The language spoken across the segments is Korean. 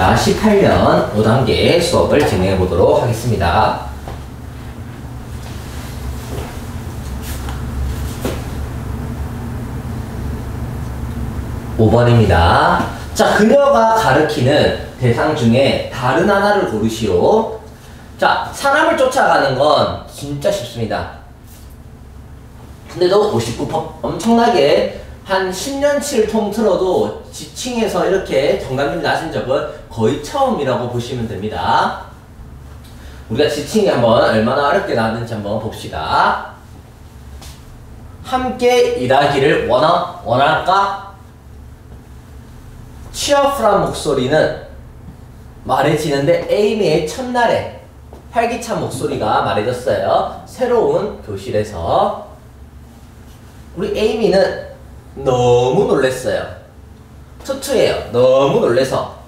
자, 18년 5단계 수업을 진행해 보도록 하겠습니다. (5번입니다) 자, 그녀가 가르치는 대상 중에 다른 하나를 고르시오. 자, 사람을 쫓아가는 건 진짜 쉽습니다. 근데도 59% 엄청나게 한 10년치를 통틀어도 지칭에서 이렇게 정답률이 낮은 적은 거의 처음이라고 보시면 됩니다. 우리가 지칭이 한번 얼마나 어렵게 나왔는지 한번 봅시다. 함께 일하기를 원할까? cheerful한 목소리는 말해지는데 에이미의 첫날에 활기찬 목소리가 말해졌어요. 새로운 교실에서. 우리 에이미는 너무 놀랬어요. 투투예요. 너무 놀래서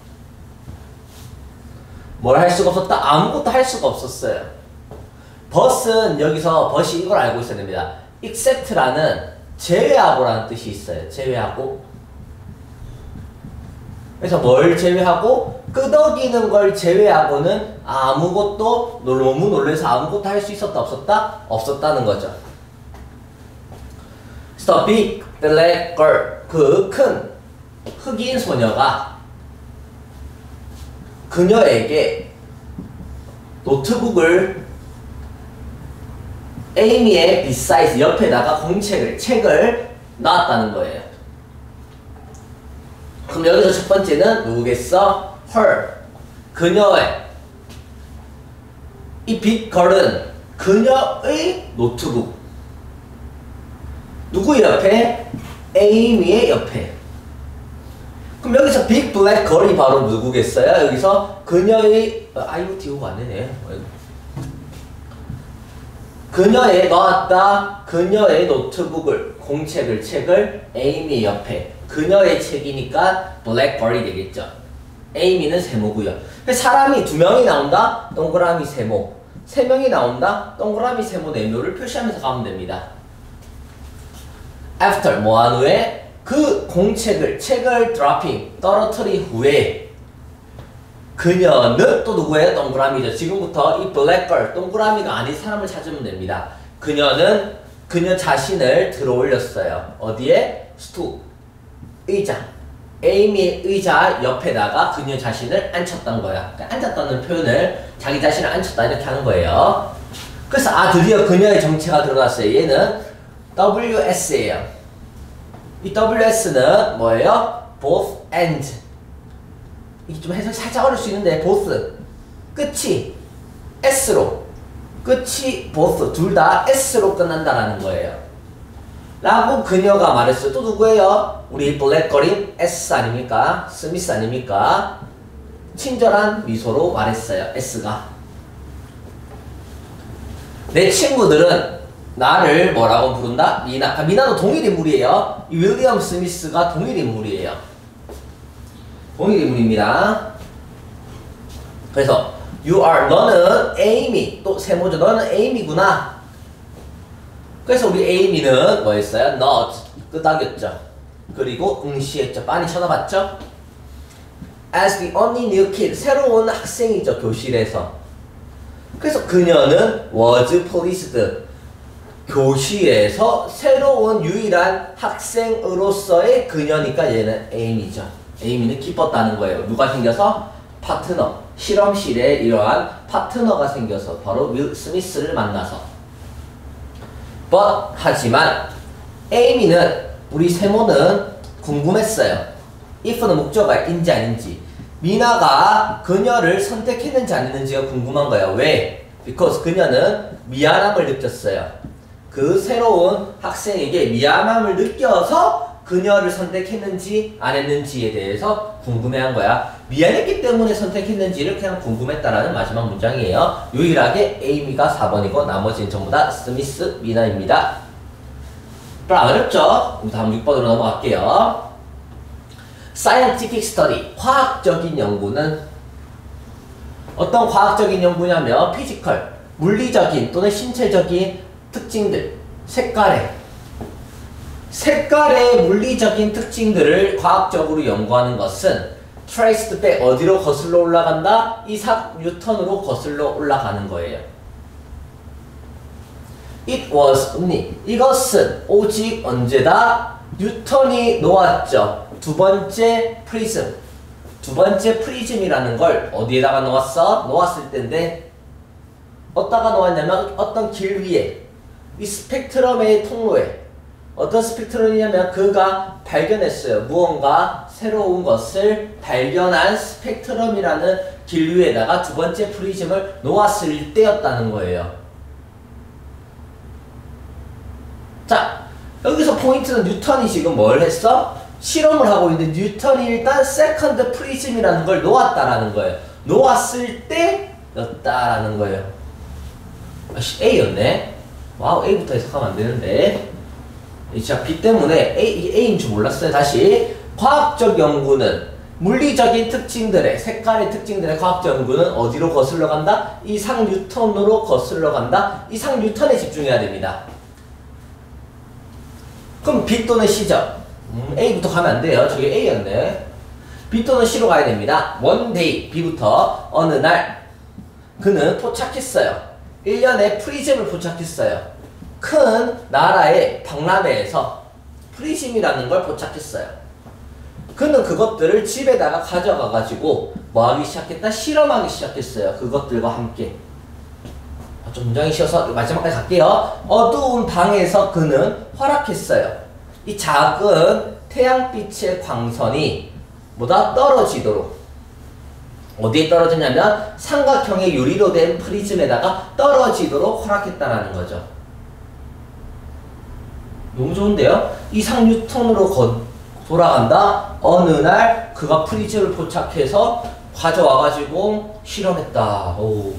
뭘 할 수가 없었다? 아무것도 할 수가 없었어요. but은 여기서 but이 이걸 알고 있어야 됩니다. except라는 제외하고라는 뜻이 있어요. 제외하고. 그래서 뭘 제외하고? 끄덕이는 걸 제외하고는 아무것도 너무 놀래서 아무것도 할 수 있었다 없었다? 없었다는 거죠. The big black girl, 그 큰 흑인 소녀가 그녀에게 노트북을 에이미의 beside 옆에다가 책을 놨다는 거예요. 그럼 여기서 첫 번째는 누구겠어? her, 그녀의. 이 big girl은 그녀의 노트북. 누구 옆에? 에이미의 옆에. 그럼 여기서 빅 블랙 걸이 바로 누구겠어요? 여기서 그녀의 IoT가 안 되네. 그녀의 넣었다. 그녀의 노트북을 책을 에이미 옆에. 그녀의 책이니까 블랙 걸이 되겠죠. 에이미는 세모고요. 사람이 2명이 나온다. 동그라미 세모. 3명이 나온다. 동그라미 세모 네모를 표시하면서 가면 됩니다. after 뭐한 후에 그 책을 dropping 떨어뜨린 후에 그녀는 또 누구예요? 동그라미죠. 지금부터 이 black girl 동그라미가 아닌 사람을 찾으면 됩니다. 그녀는 그녀 자신을 들어 올렸어요. 어디에? 스투 의자. 에이미의 의자 옆에다가 그녀 자신을 앉혔던 거야. 그러니까 앉았다는 표현을 자기 자신을 앉혔다 이렇게 하는 거예요. 그래서 드디어 그녀의 정체가 드러났어요. 얘는 WS예요. 이 WS는 뭐예요? both and. 이게 좀 해석이 살짝 어려울 수 있는데 both 끝이 S로 끝이 both 둘 다 S로 끝난다라는 거예요. 라고 그녀가 말했어요. 또 누구예요? 우리 블랙걸인 S 아닙니까? 스미스 아닙니까? 친절한 미소로 말했어요. S가. 내 친구들은 나를 뭐라고 부른다? 미나. 미나도 동일인물이에요. 이 윌리엄 스미스가 동일인물이에요. 동일인물입니다. 그래서 you are 너는 에이미. 또 세모죠. 너는 에이미구나. 그래서 우리 에이미는 뭐였어요? not 끄덕였죠. 그리고 응시했죠. 빤히 쳐다봤죠. as the only new kid 새로운 학생이죠. 교실에서. 그래서 그녀는 was pleased 교실에서 새로운 유일한 학생으로서의 그녀니까 얘는 에이미죠. 에이미는 기뻤다는 거예요. 누가 생겨서? 파트너. 실험실에 이러한 파트너가 생겨서 바로 윌 스미스를 만나서. but 하지만 에이미는 우리 세모는 궁금했어요. if는 목적어인지 아닌지. 미나가 그녀를 선택했는지 안 했는지가 궁금한 거예요. 왜? because 그녀는 미안함을 느꼈어요. 그 새로운 학생에게 미안함을 느껴서 그녀를 선택했는지 안 했는지에 대해서 궁금해한 거야. 미안했기 때문에 선택했는지를 그냥 궁금했다라는 마지막 문장이에요. 유일하게 에이미가 4번이고 나머지는 전부 다 스미스, 미나입니다. 별로 안 어렵죠? 우리 다음 6번으로 넘어갈게요. Scientific study, 과학적인 연구는 어떤 과학적인 연구냐면 피지컬, 물리적인 또는 신체적인 특징들, 색깔의 물리적인 특징들을 과학적으로 연구하는 것은 traced back 어디로 거슬러 올라간다? 이삭 뉴턴으로 거슬러 올라가는 거예요. It was only 이것은 오직 언제다? 뉴턴이 놓았죠. 두 번째 프리즘. 두 번째 프리즘이라는 걸 어디에다가 놓았어? 놓았을 때인데 어디다가 놓았냐면 어떤 길 위에 이 스펙트럼의 통로에 어떤 스펙트럼이냐면 그가 발견했어요. 무언가 새로운 것을 발견한 스펙트럼이라는 길 위에다가 두 번째 프리즘을 놓았을 때였다는 거예요. 자, 여기서 포인트는 뉴턴이 지금 뭘 했어? 실험을 하고 있는데 뉴턴이 일단 세컨드 프리즘이라는 걸 놓았다라는 거예요. 놓았을 때였다라는 거예요. A였네. 와우, A부터 해석하면 안 되는데. 자, B 때문에 이게 A인 줄 몰랐어요. 다시. 과학적 연구는 물리적인 특징들의 색깔의 특징들의 과학적 연구는 어디로 거슬러 간다? 이삭 뉴턴으로 거슬러 간다. 이삭 뉴턴에 집중해야 됩니다. 그럼 B 또는 C죠. A부터 가면 안 돼요. 저게 A였네. B 또는 C로 가야 됩니다. One day, B부터 어느 날 그는 포착했어요. 1년에 프리즘을 포착했어요. 큰 나라의 박람회에서 프리즘이라는 걸 포착했어요. 그는 그것들을 집에다가 가져가 가지고 뭐 하기 시작했다? 실험하기 시작했어요. 그것들과 함께. 좀 문장이 쉬어서 마지막까지 갈게요. 어두운 방에서 그는 허락했어요. 이 작은 태양빛의 광선이 뭐다? 떨어지도록. 어디에 떨어지냐면 삼각형의 유리로 된 프리즘에다가 떨어지도록 허락했다라는 거죠. 너무 좋은데요? 이삭 뉴턴으로 돌아간다. 어느 날 그가 프리즘을 포착해서 가져와가지고 실험했다. 오.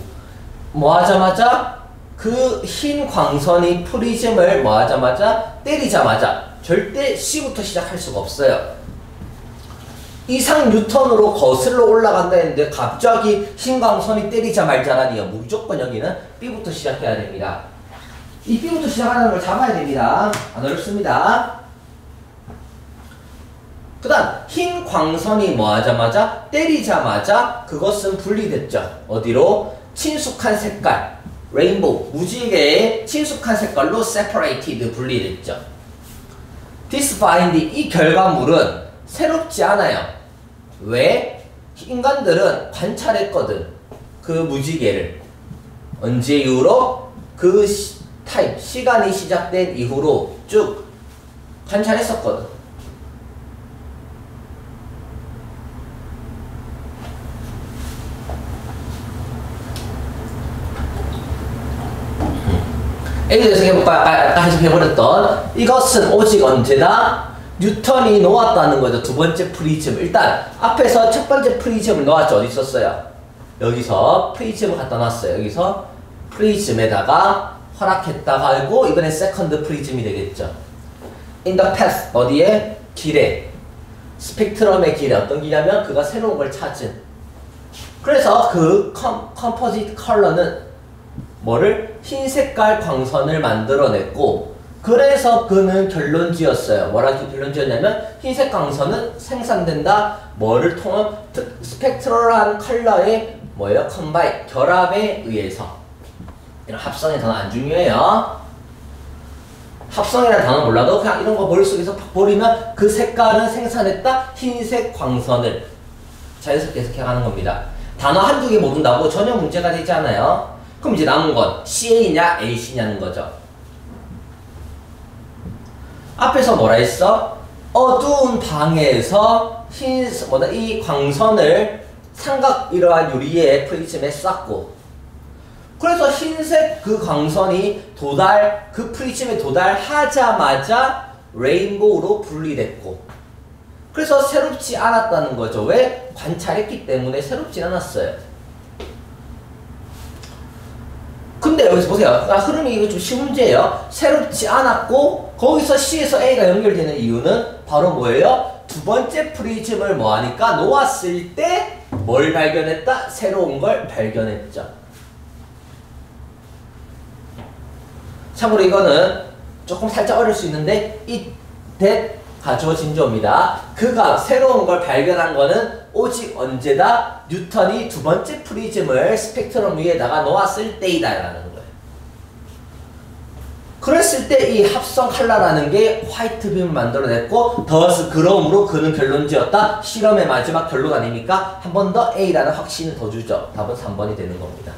뭐 하자마자 그 흰 광선이 프리즘을 뭐 하자마자 때리자마자 절대 C부터 시작할 수가 없어요. 이삭 뉴턴으로 거슬러 올라간다 했는데 갑자기 흰 광선이 때리자 말자라니요. 무조건 여기는 B부터 시작해야 됩니다. 이 B부터 시작하는 걸 잡아야 됩니다. 안 어렵습니다. 그 다음 흰 광선이 뭐 하자마자 때리자마자 그것은 분리됐죠. 어디로? 친숙한 색깔, 레인보우, 무지개의 친숙한 색깔로 separated, 분리됐죠. This finding, 이 결과물은 새롭지 않아요. 왜? 인간들은 관찰했거든. 그 무지개를. 언제 이후로? 그 시간이 시작된 이후로 쭉 관찰했었거든. A에 대해서 해볼까요? 아까 해석해버렸던 이것은 오직 언제다? 뉴턴이 놓았다는 거죠. 두 번째 프리즘. 일단 앞에서 첫 번째 프리즘을 놓았죠. 어디 있었어요? 여기서 프리즘을 갖다 놨어요. 여기서 프리즘에다가 허락했다가 하고 이번엔 세컨드 프리즘이 되겠죠. In the path. 어디에? 길에. 스펙트럼의 길에. 어떤 길이냐면 그가 새로운 걸 찾은. 그래서 그 컴포지트 컬러는 뭐를? 흰 색깔 광선을 만들어냈고 그래서 그는 결론 지었어요. 뭐라고 결론 지었냐면 흰색 광선은 생산된다. 뭐를 통한 스펙트럴한 컬러의 뭐예요? 컴바인, 결합에 의해서. 이런 합성의 단어 안 중요해요. 합성이라는 단어 몰라도 그냥 이런 거 머릿속에서 팍 버리면 그 색깔은 생산했다. 흰색 광선을 자연스럽게 해석해가는 겁니다. 단어 한두 개 모른다고 전혀 문제가 되지 않아요. 그럼 이제 남은 건 CA냐 AC냐는 거죠. 앞에서 뭐라 했어? 어두운 방에서 이 광선을 삼각 이러한 유리의 프리즘에 쌌고 그래서 흰색 그 광선이 그 프리즘에 도달하자마자 레인보우로 분리됐고 그래서 새롭지 않았다는 거죠. 왜? 관찰했기 때문에 새롭지 않았어요. 근데 여기서 보세요. 흐름이 이거 좀 쉬운 문제예요. 새롭지 않았고 거기서 C에서 A가 연결되는 이유는 바로 뭐예요? 두 번째 프리즘을 뭐 하니까 놓았을 때 뭘 발견했다? 새로운 걸 발견했죠. 참고로 이거는 조금 살짝 어려울 수 있는데 that 가주어진 조입니다. 그가 새로운 걸 발견한 거는 오직 언제다? 뉴턴이 두 번째 프리즘을 스펙트럼 위에다가 놓았을 때이다라는 거예요. 그랬을 때 이 합성 칼라라는 게 화이트 빔을 만들어냈고 더스 그러므로 그는 결론지었다. 실험의 마지막 결론 아닙니까? 한 번 더 A라는 확신을 더 주죠. 답은 3번이 되는 겁니다.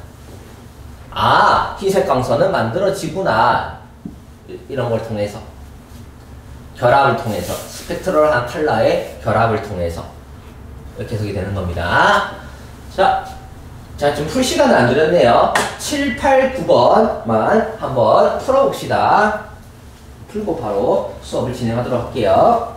아, 흰색 광선은 만들어지구나. 이런 걸 통해서. 결합을 통해서. 스펙트럴한 칼라의 결합을 통해서. 이렇게 해석이 되는 겁니다. 자, 좀 풀 시간을 안 드렸네요. 7, 8, 9번만 한번 풀어봅시다. 풀고 바로 수업을 진행하도록 할게요.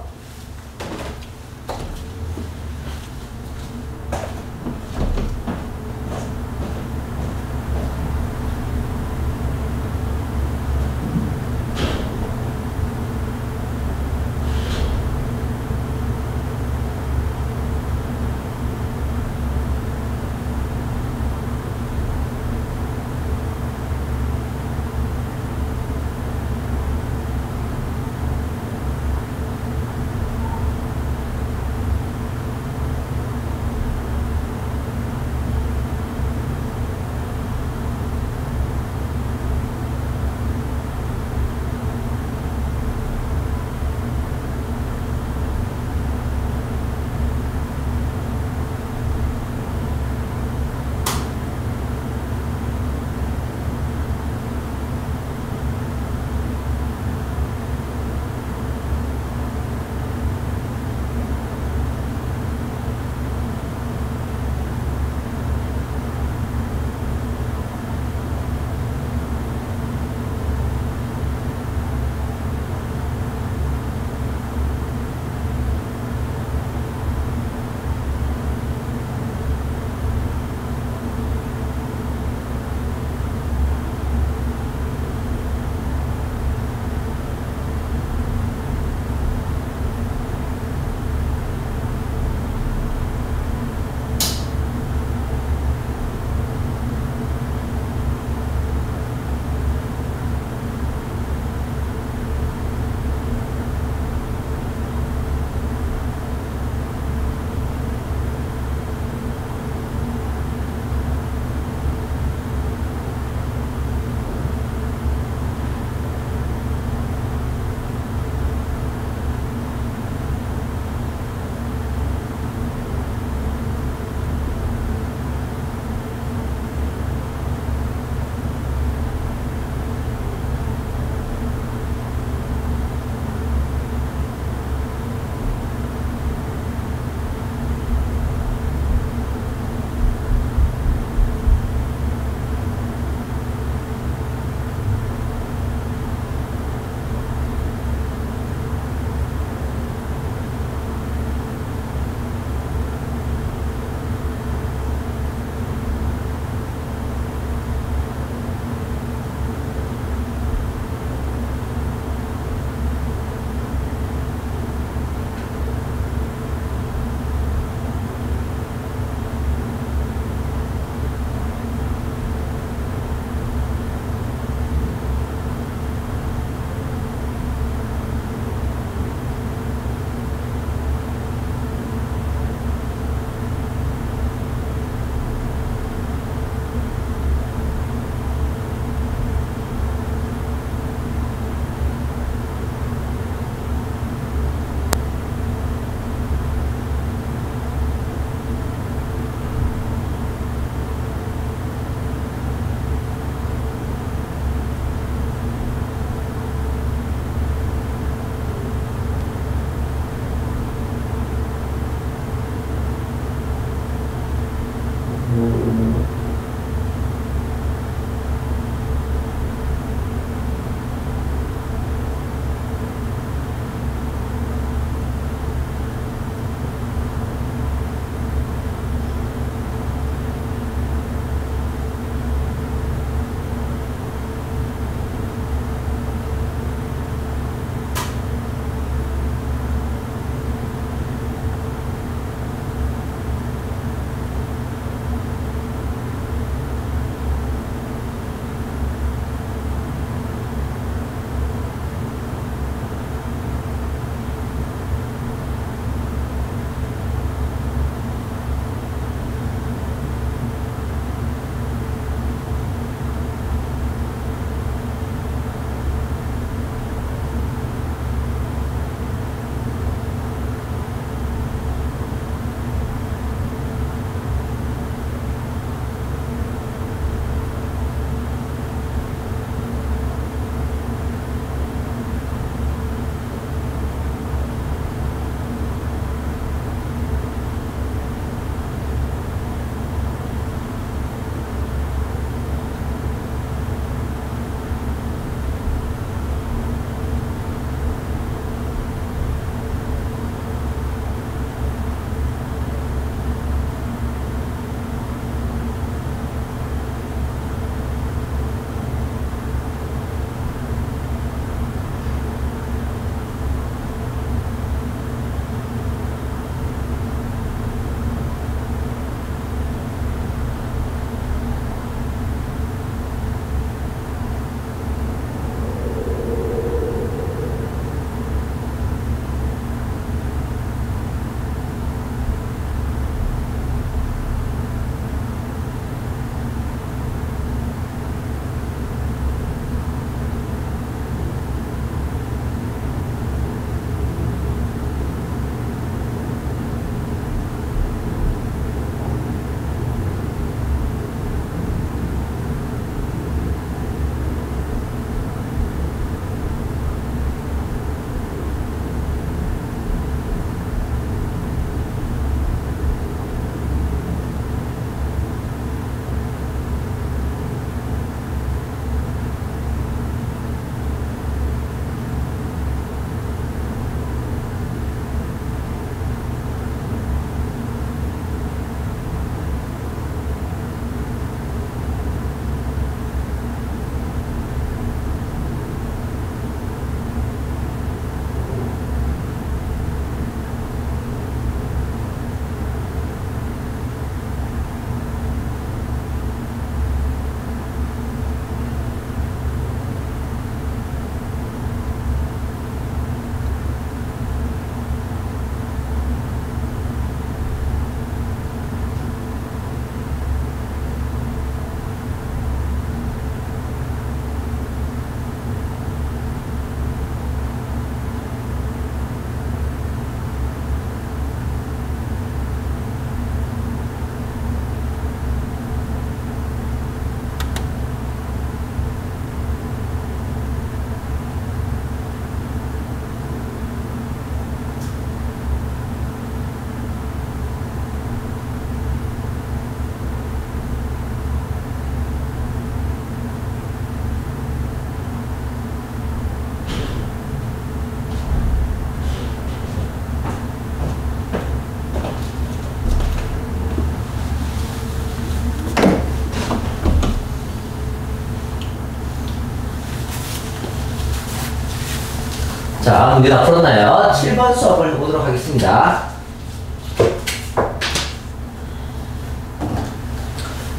자, 문제 다 풀었나요? 7번 수업을 해보도록 하겠습니다.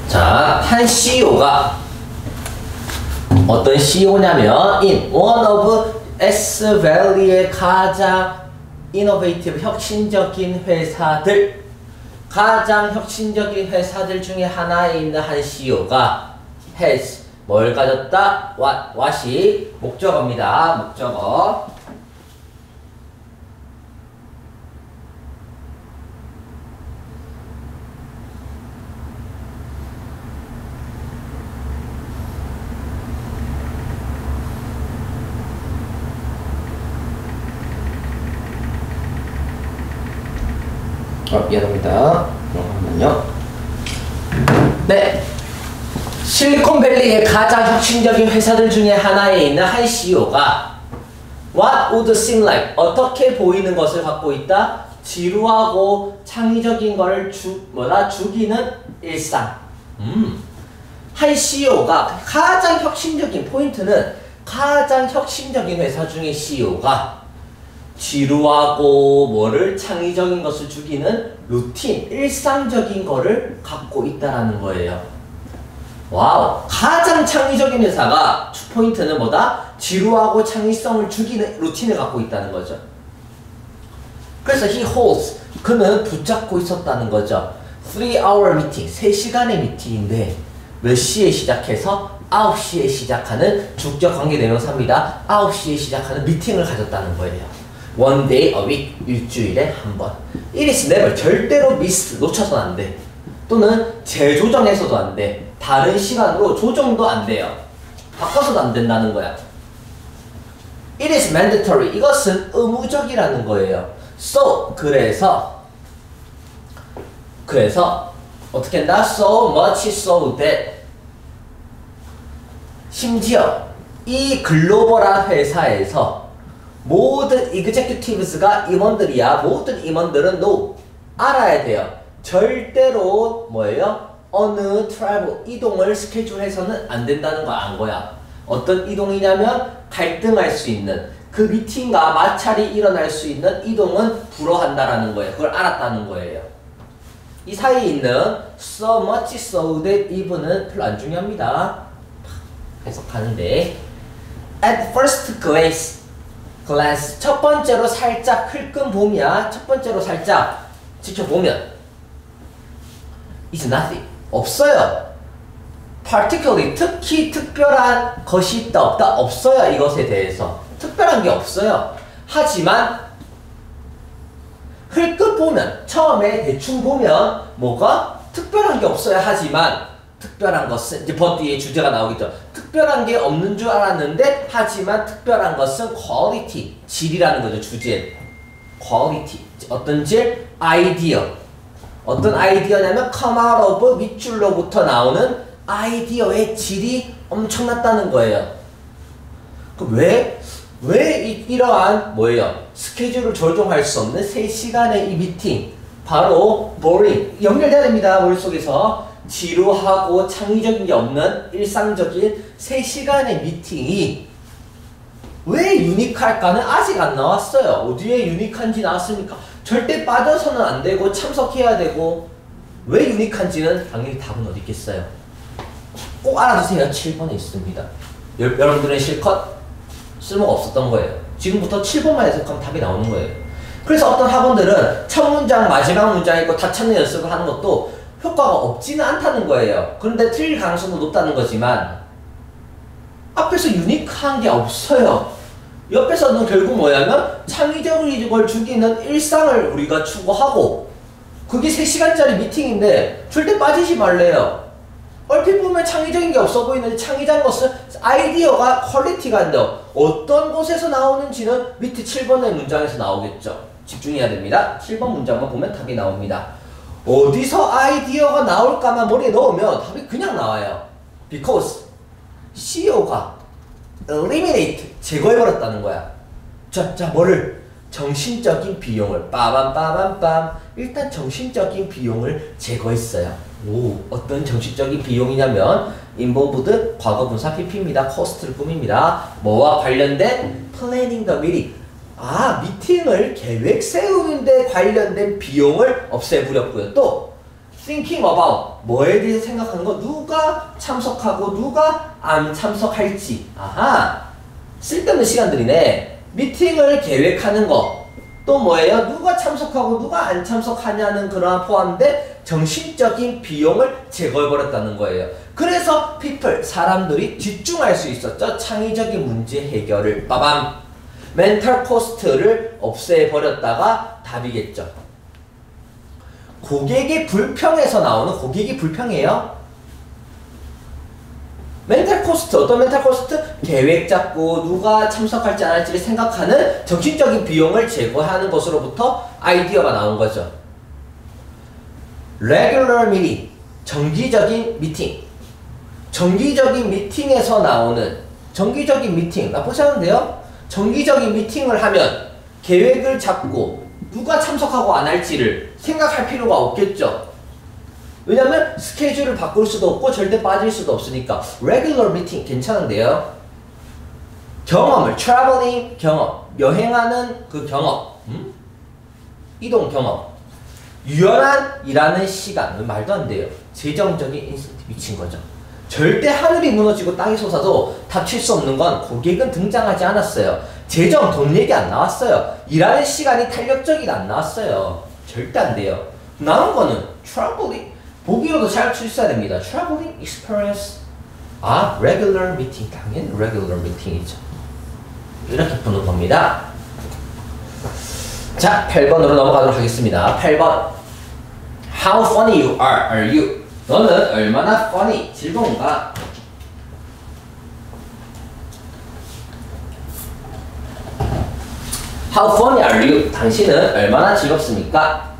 자, 한 CEO가 어떤 CEO냐면 in one of S-Valley의 가장 이노베이티브 혁신적인 회사들, 가장 혁신적인 회사들 중에 하나에 있는 한 CEO가 has 뭘 가졌다? what이 목적어입니다. 목적어. 미안합니다. 잠깐만요. 네. 실리콘밸리의 가장 혁신적인 회사들 중에 하나에 있는 한 CEO가 What would seem like 어떻게 보이는 것을 갖고 있다? 지루하고 창의적인 걸 죽이는 일상. 한 CEO가 가장 혁신적인 포인트는 가장 혁신적인 회사 중에 CEO가 지루하고 뭐를 창의적인 것을 죽이는 루틴, 일상적인 거를 갖고 있다라는 거예요. 와우, 가장 창의적인 회사가 포인트는 뭐다? 지루하고 창의성을 죽이는 루틴을 갖고 있다는 거죠. 그래서 he holds, 그는 붙잡고 있었다는 거죠. 3-hour meeting, 3시간의 미팅인데 몇 시에 시작해서 9시에 시작하는 주격 관계대명사입니다. 9시에 시작하는 미팅을 가졌다는 거예요. One day a week, 일주일에 한 번. It is never, 절대로 miss, 놓쳐서는 안 돼. 또는 재조정해서도 안 돼. 다른 시간으로 조정도 안 돼요. 바꿔서도 안 된다는 거야. It is mandatory, 이것은 의무적이라는 거예요. So, 그래서 어떻게 한다? So much so that 심지어 이 글로벌한 회사에서 모든 executives가 임원들이야. 모든 임원들은 no, 알아야 돼요. 절대로 뭐예요? 어느 트래블, 이동을 스케줄해서는 안 된다는 거 안 거야. 어떤 이동이냐면 갈등할 수 있는 그 미팅과 마찰이 일어날 수 있는 이동은 불허한다라는 거예요. 그걸 알았다는 거예요. 이 사이에 있는 so much so that even은 별로 안 중요합니다. 해석하는데 at first glance 첫 번째로 살짝 흘끔 봄이야. 첫 번째로 살짝 지켜보면 is nothing, 없어요. particularly, 특히 특별한 것이 있다 없다, 없어요. 이것에 대해서 특별한 게 없어요. 하지만 흘끔 보면, 처음에 대충 보면 뭐가 특별한 게 없어요. 하지만 특별한 것은, 이제 번 뒤에 주제가 나오겠죠. 특별한 게 없는 줄 알았는데 하지만 특별한 것은 quality, 질이라는 거죠. 주제 quality, 어떤 질? 아이디어. 어떤 아이디어냐면 come out of, 밑줄로부터 나오는 아이디어의 질이 엄청났다는 거예요. 그럼 왜 이러한 뭐예요? 스케줄을 조정할 수 없는 3시간의 이 미팅, 바로 boring, 연결돼야 됩니다. 머릿속에서 지루하고 창의적인 게 없는 일상적인 3시간의 미팅이 왜 유니크할까는 아직 안 나왔어요. 어디에 유니크한지 나왔습니까? 절대 빠져서는 안 되고 참석해야 되고, 왜 유니크한지는 당연히 답은 어디 있겠어요. 꼭 알아두세요. 7번에 있습니다. 여러분들은 실컷 쓸모가 없었던 거예요. 지금부터 7번만 해석하면 답이 나오는 거예요. 그래서 어떤 학원들은 첫 문장, 마지막 문장이고 다 찾는 연습을 하는 것도 효과가 없지는 않다는 거예요. 그런데 틀릴 가능성도 높다는 거지만 앞에서 유니크한 게 없어요. 옆에서는 결국 뭐냐면 창의적인 걸 죽이는 일상을 우리가 추구하고, 그게 3시간짜리 미팅인데 절대 빠지지 말래요. 얼핏 보면 창의적인 게 없어 보이는데 창의적인 것은 아이디어가 퀄리티가 안 돼요. 어떤 곳에서 나오는지는 밑에 7번의 문장에서 나오겠죠. 집중해야 됩니다. 7번 문장만 보면 답이 나옵니다. 어디서 아이디어가 나올까만 머리에 넣으면 답이 그냥 나와요. Because CEO가 eliminate, 제거해버렸다는 거야. 자, 뭐를? 정신적인 비용을, 빠밤빠밤빰. 일단 정신적인 비용을 제거했어요. 오, 어떤 정신적인 비용이냐면 involved, 과거 분사 PP입니다. cost를 꾸밉니다. 뭐와 관련된 planning the meeting, 미팅을 계획 세우는데 관련된 비용을 없애버렸고요. 또 thinking about 뭐에 대해서 생각하는 거, 누가 참석하고 누가 안 참석할지. 쓸데없는 시간들이네. 미팅을 계획하는 거, 또 뭐예요? 누가 참석하고 누가 안 참석하냐는 그러한 포함된 정신적인 비용을 제거해버렸다는 거예요. 그래서 people, 사람들이 집중할 수 있었죠. 창의적인 문제 해결을. 빠밤! 멘탈 코스트를 없애버렸다가 답이겠죠. 고객의 불평에서 나오는, 고객이 불평이에요. 멘탈 코스트, 어떤 멘탈 코스트? 계획 잡고 누가 참석할지 안 할지를 생각하는 정신적인 비용을 제거하는 것으로부터 아이디어가 나온 거죠. regular meeting, 정기적인 미팅. 정기적인 미팅에서 나오는, 정기적인 미팅, 나쁘지 않은데요? 정기적인 미팅을 하면 계획을 잡고 누가 참석하고 안 할지를 생각할 필요가 없겠죠. 왜냐면 스케줄을 바꿀 수도 없고 절대 빠질 수도 없으니까 regular meeting 괜찮은데요. 경험을, traveling 경험, 여행하는 그 경험, 이동 경험, 유연한 일하는 시간, 말도 안 돼요. 재정적인 인센티브 미친 거죠. 절대 하늘이 무너지고 땅이 솟아도 다칠 수 없는 건 고객은 등장하지 않았어요. 재정, 돈 얘기 안 나왔어요. 일하는 시간이 탄력적이 안 나왔어요. 절대 안 돼요. 나온 거는 traveling, 보기로도 잘 있어야 됩니다. traveling experience. regular meeting. 당연히 regular meeting이죠. 이렇게 푸는 겁니다. 자, 8번으로 넘어가도록 하겠습니다. 8번. How funny you are you? 너는 얼마나 funny, 즐거운가? How funny are you? 당신은 얼마나 즐겁습니까?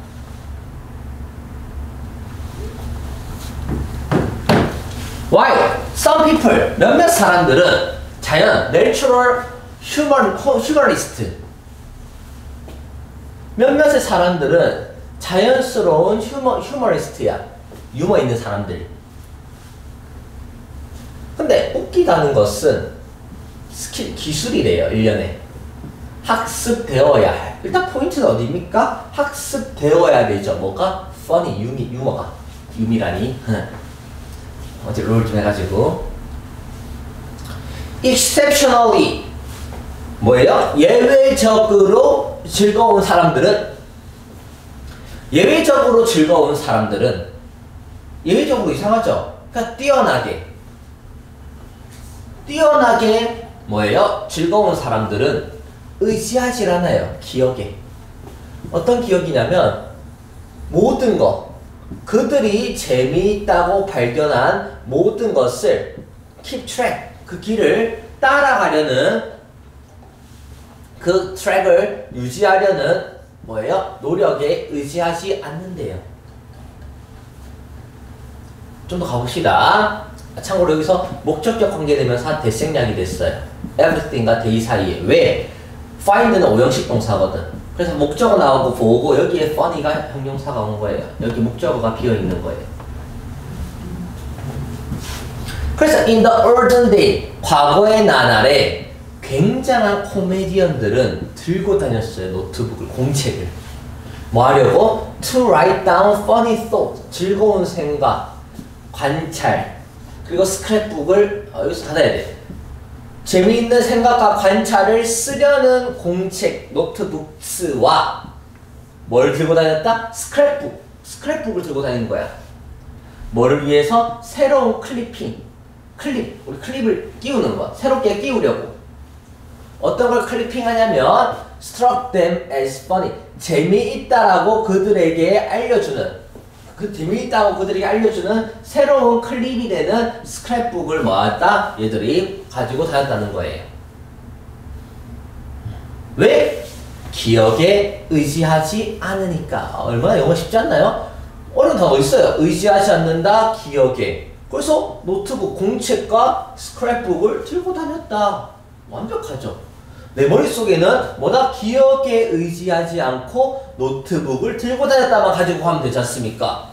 Why? Some people, 몇몇 사람들은 자연, natural humorist. 몇몇의 사람들은 자연스러운 휴머리스트야. 유머 있는 사람들. 근데 웃기다는 것은 스킬, 기술이래요. 1년에. 학습되어야 할. 일단 포인트는 어디입니까? 학습되어야 되죠. 뭐가? funny, 유머가. 유미라니. 어제 롤 좀 해가지고. exceptionally. 뭐예요? 예외적으로 즐거운 사람들은, 예외적으로 즐거운 사람들은, 예외적으로 이상하죠? 그러니까 뛰어나게 뭐예요? 즐거운 사람들은 의지하질 않아요. 기억에. 어떤 기억이냐면 모든 거, 그들이 재미있다고 발견한 모든 것을 keep track, 그 길을 따라가려는, 그 트랙을 유지하려는 뭐예요? 노력에 의지하지 않는데요. 좀 더 가봅시다. 참고로 여기서 목적격 관계되면서 한 대생략이 됐어요. everything과 they 사이에. 왜? find는 오형식 동사거든. 그래서 목적어 나오고 보고 여기에 funny가 형용사가 온 거예요. 여기 목적어가 비어있는 거예요. 그래서 in the olden day, 과거의 나날에 굉장한 코미디언들은 들고 다녔어요. 노트북을, 공책을. 뭐 하려고? To write down funny thoughts, 즐거운 생각, 관찰, 그리고 스크랩북을 여기서 닫아야 돼. 재미있는 생각과 관찰을 쓰려는 공책, 노트북스와 뭘 들고 다녔다? 스크랩북을 들고 다니는 거야. 뭐를 위해서? 새로운 클리핑, 클립, 우리 클립을 끼우는 거, 새롭게 끼우려고. 어떤 걸 클리핑하냐면 struck them as funny, 재미있다라고 그들에게 알려주는, 그 재미있다고 그들에게 알려주는 새로운 클립이 되는 스크랩북을 모았다, 얘들이 가지고 다녔다는 거예요. 왜? 기억에 의지하지 않으니까. 얼마나 영어 쉽지 않나요? 어려운 단어 있어요. 의지하지 않는다, 기억에. 그래서 노트북, 공책과 스크랩북을 들고 다녔다. 완벽하죠. 내 머릿속에는 뭐다? 기억에 의지하지 않고 노트북을 들고 다녔다만 가지고 가면 되지 않습니까?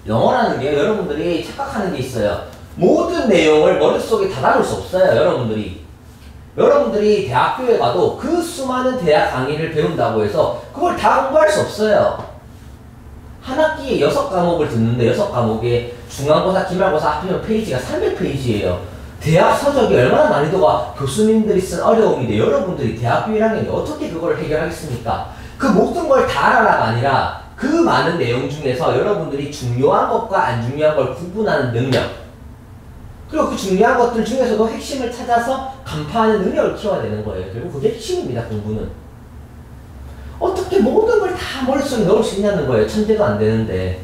영어라는 게 여러분들이 착각하는 게 있어요. 모든 내용을 머릿속에 다 담을 수 없어요. 여러분들이. 여러분들이 대학교에 가도 그 수많은 대학 강의를 배운다고 해서 그걸 다 공부할 수 없어요. 한 학기에 6과목을 듣는데 6과목에 중간고사, 기말고사 합치면 페이지가 300페이지예요. 대학 서적이 얼마나 난이도가 교수님들이 쓴 어려움인데 여러분들이 대학교 1학년이 어떻게 그걸 해결하겠습니까? 그 모든 걸 다 알아라가 아니라 그 많은 내용 중에서 여러분들이 중요한 것과 안 중요한 걸 구분하는 능력, 그리고 그 중요한 것들 중에서도 핵심을 찾아서 간파하는 능력을 키워야 되는 거예요. 결국 그게 핵심입니다. 공부는. 어떻게 모든 걸 다 머릿속에 넣을 수 있냐는 거예요. 천재도 안 되는데.